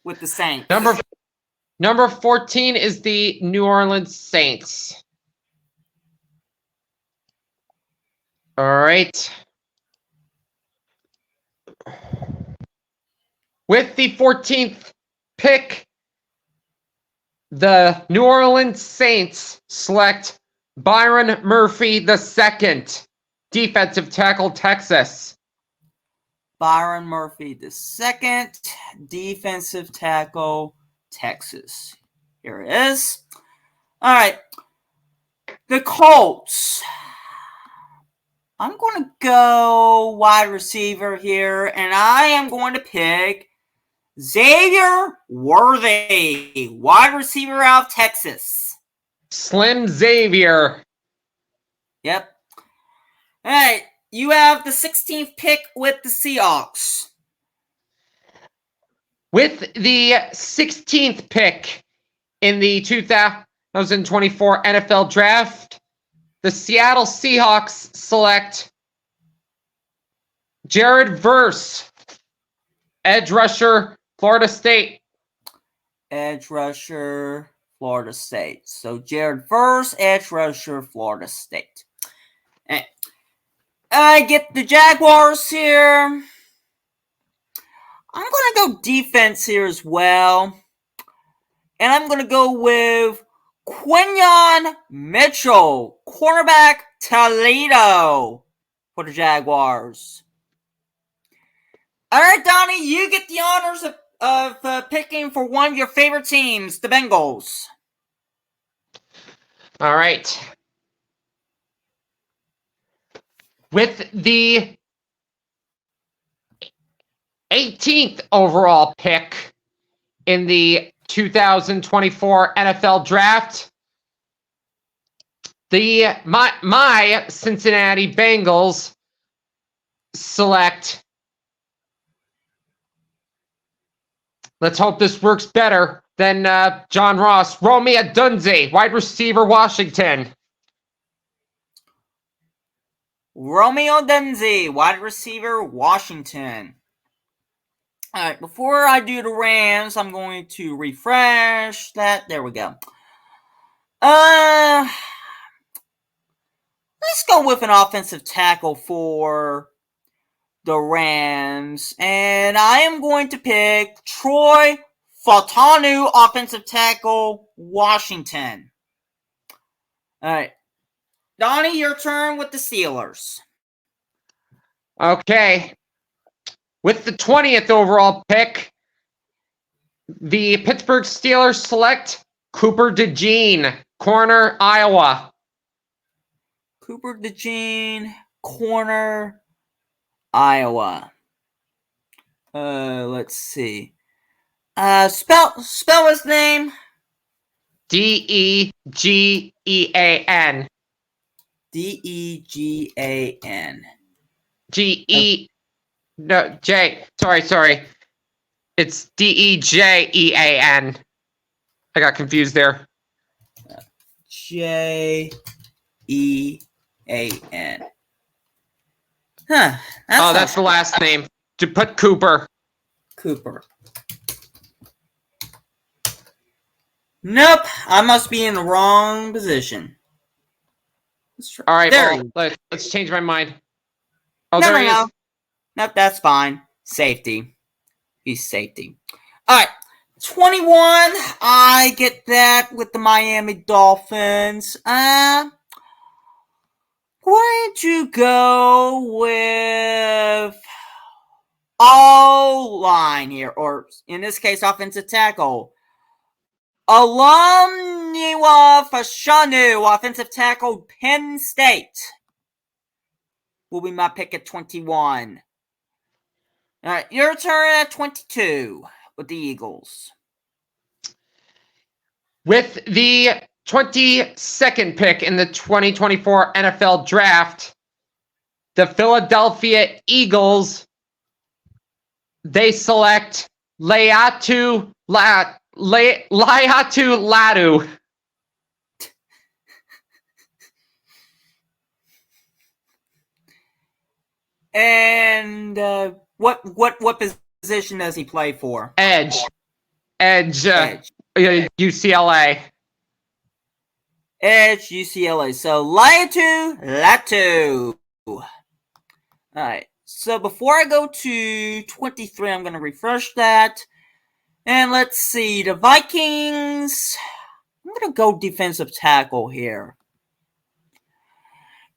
with the Saints. Number 14 is the New Orleans Saints. All right. With the 14th pick, the New Orleans Saints select Byron Murphy II, defensive tackle, Texas. Byron Murphy II, defensive tackle, Texas. Here it is. All right. The Colts. I'm going to go wide receiver here, and I am going to pick Xavier Worthy, wide receiver out of Texas. Slim Xavier. Yep. All right. You have the 16th pick with the Seahawks. With the 16th pick in the 2024 NFL Draft, the Seattle Seahawks select Jared Verse, edge rusher, Florida State. Edge rusher, Florida State. So Jared Verse, edge rusher, Florida State. And I get the Jaguars here. I'm going to go defense here as well. And I'm going to go with Quinyon Mitchell, cornerback, Toledo, for the Jaguars. All right, Donnie, you get the honors of picking for one of your favorite teams, the Bengals. All right. With the 18th overall pick in the 2024 NFL Draft, my Cincinnati Bengals select. Let's hope this works better than John Ross. Romeo Dunze, wide receiver, Washington. Romeo Dunze, wide receiver, Washington. All right, before I do the Rams, I'm going to refresh that. There we go. Let's go with an offensive tackle for the Rams. And I am going to pick Troy Fautanu, offensive tackle, Washington. All right. Donnie, your turn with the Steelers. Okay. With the 20th overall pick, the Pittsburgh Steelers select Cooper DeJean, corner, Iowa. Cooper DeJean, corner, Iowa. Let's see. Spell his name. Degean. Degean. Ge. No, J. Sorry. It's Dejean. I got confused there. Jean. Huh. That's the last name. To put Cooper. Cooper. Nope. I must be in the wrong position. All right, let's change my mind. Oh, no, there he is. Nope, that's fine. Safety. He's safety. All right. 21. I get that with the Miami Dolphins. Going to go with O-line here, or in this case, offensive tackle. Alumniwa Fashanu, offensive tackle, Penn State, will be my pick at 21. All right, your turn at 22 with the Eagles. With the 22nd pick in the 2024 NFL Draft, the Philadelphia Eagles, they select Laiatu Latu. And what position does he play for? Edge. UCLA. Edge, UCLA. So Latu. All right. So before I go to 23, I'm going to refresh that. And let's see. The Vikings. I'm going to go defensive tackle here.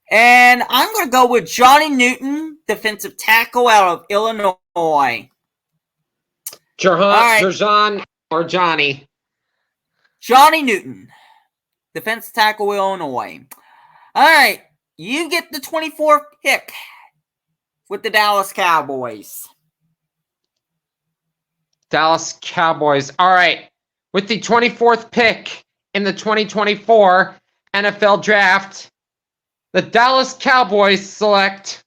And I'm going to go with Johnny Newton, defensive tackle out of Illinois. Jerjan or Johnny? Johnny Newton, defensive tackle, Illinois. All right. You get the 24th pick with the Dallas Cowboys. Dallas Cowboys. All right. With the 24th pick in the 2024 NFL Draft, the Dallas Cowboys select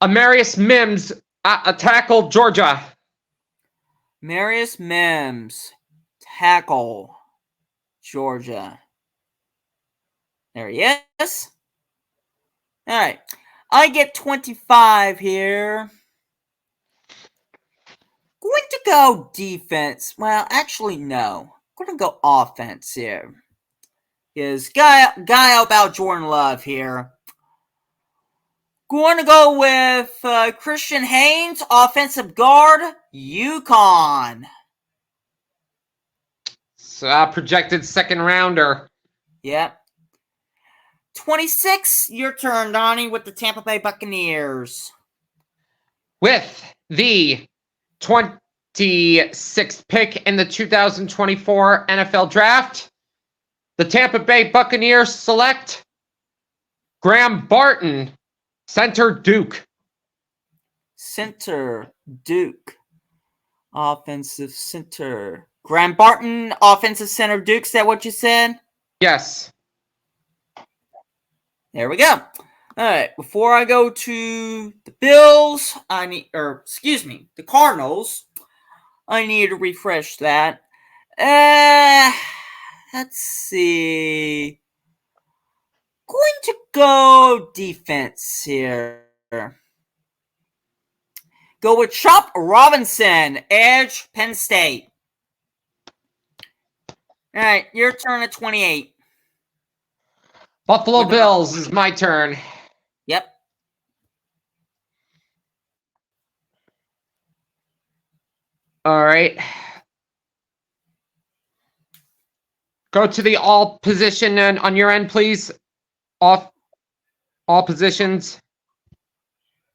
Amarius Mims, a tackle, Georgia. Marius Mims, tackle, Georgia. There he is. All right. I get 25 here. Going to go defense. Well, actually, no. I'm going to go offense here. Is guy about Jordan Love here. Going to go with Christian Haynes, offensive guard, UConn. Projected second rounder. Yep. 26, your turn, Donnie, with the Tampa Bay Buccaneers. With the 26th pick in the 2024 NFL Draft, the Tampa Bay Buccaneers select Graham Barton, center, Duke. Center, Duke. Offensive center. Graham Barton, offensive center, Duke. Is that what you said? Yes. There we go. All right. Before I go to the Bills, the Cardinals, I need to refresh that. Let's see. Going to go defense here. Go with Chop Robinson, edge, Penn State. All right, your turn at 28. Buffalo Bills is my turn. Yep. All right. Go to the all position and on your end, please. All positions.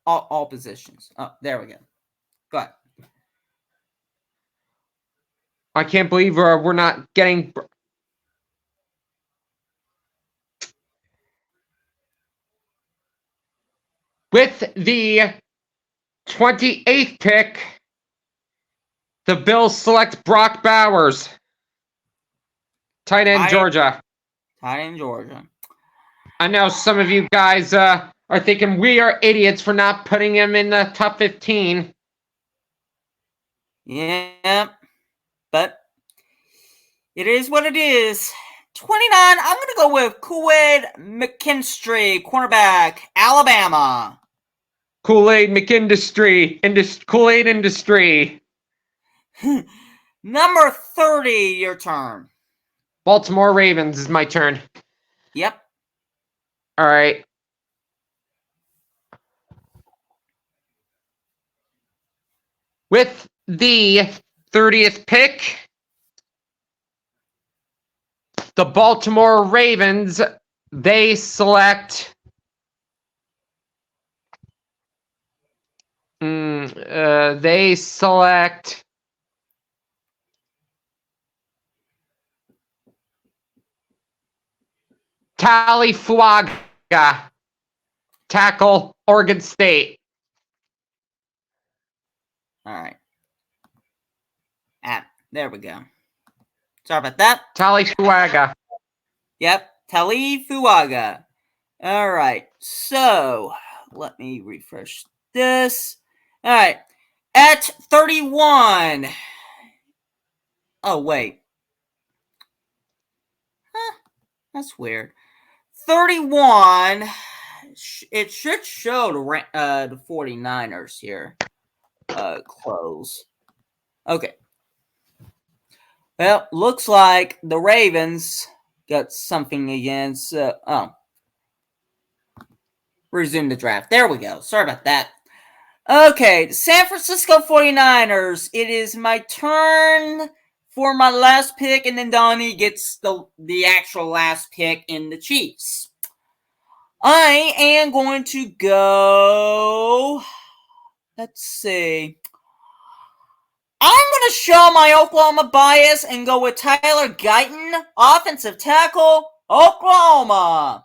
All positions. Oh, there we go. Go ahead. I can't believe we're not getting. With the 28th pick, the Bills select Brock Bowers, tight end, Georgia. Tight end, Georgia. I know some of you guys are thinking we are idiots for not putting him in the top 15. Yeah, but it is what it is. 29, I'm going to go with Kool-Aid McKinstry, cornerback, Alabama. Kool-Aid McIndustry, Kool-Aid Industry. Number 30, your turn. Baltimore Ravens is my turn. Yep. All right. With the 30th pick, the Baltimore Ravens, they select Talifuaga, tackle, Oregon State. All right. There we go. Sorry about that. Talifuaga. Yep. Talifuaga. All right. So, let me refresh this. All right. At 31. Oh, wait. Huh. That's weird. 31. It should show the 49ers here. Close. Okay. Well, looks like the Ravens got something against. Resume the draft. There we go. Sorry about that. Okay, the San Francisco 49ers. It is my turn for my last pick, and then Donnie gets the actual last pick in the Chiefs. I am going to go. Let's see. I'm going to show my Oklahoma bias and go with Tyler Guyton, offensive tackle, Oklahoma.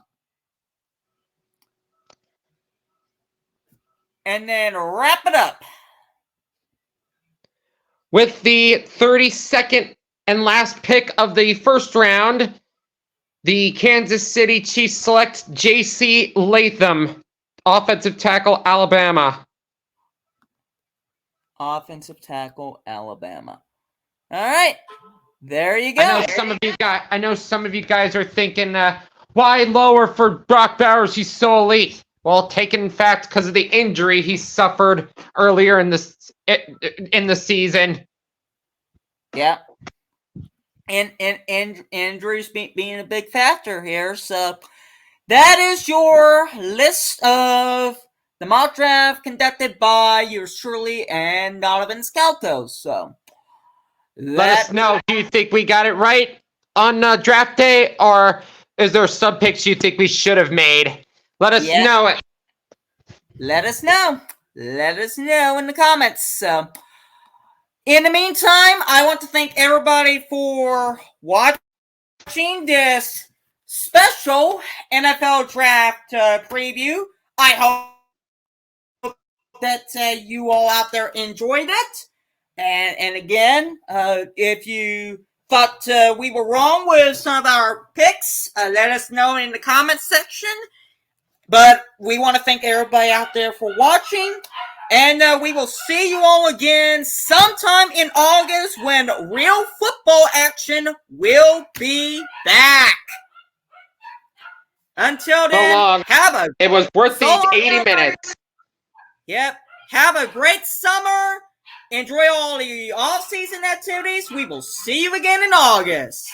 And then wrap it up. With the 32nd and last pick of the first round, the Kansas City Chiefs select J.C. Latham, offensive tackle, Alabama. Offensive tackle, Alabama. All right. There you go. I know some of you guys are thinking, why lower for Brock Bowers? He's so elite. Well, taken in fact because of the injury he suffered earlier in the season. Yeah. And injuries being a big factor here. So that is your list of the mock draft conducted by yours truly and Donovan Scalco. So let us know. Do you think we got it right on draft day, or is there some picks you think we should have made? Let us know it. Let us know. Let us know in the comments. So, in the meantime, I want to thank everybody for watching this special NFL draft preview. I hope that you all out there enjoyed it. And again, if you thought we were wrong with some of our picks, let us know in the comments section. But we want to thank everybody out there for watching. And we will see you all again sometime in August when real football action will be back. Until then, So long. It was worth these 80 minutes. Yep. Have a great summer. Enjoy all the off-season activities. We will see you again in August.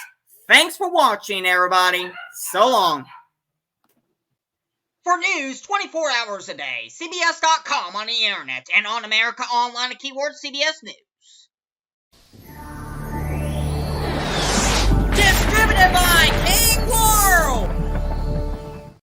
Thanks for watching, everybody. So long. For news 24 hours a day, CBS.com on the internet and on America Online, a keyword CBS News.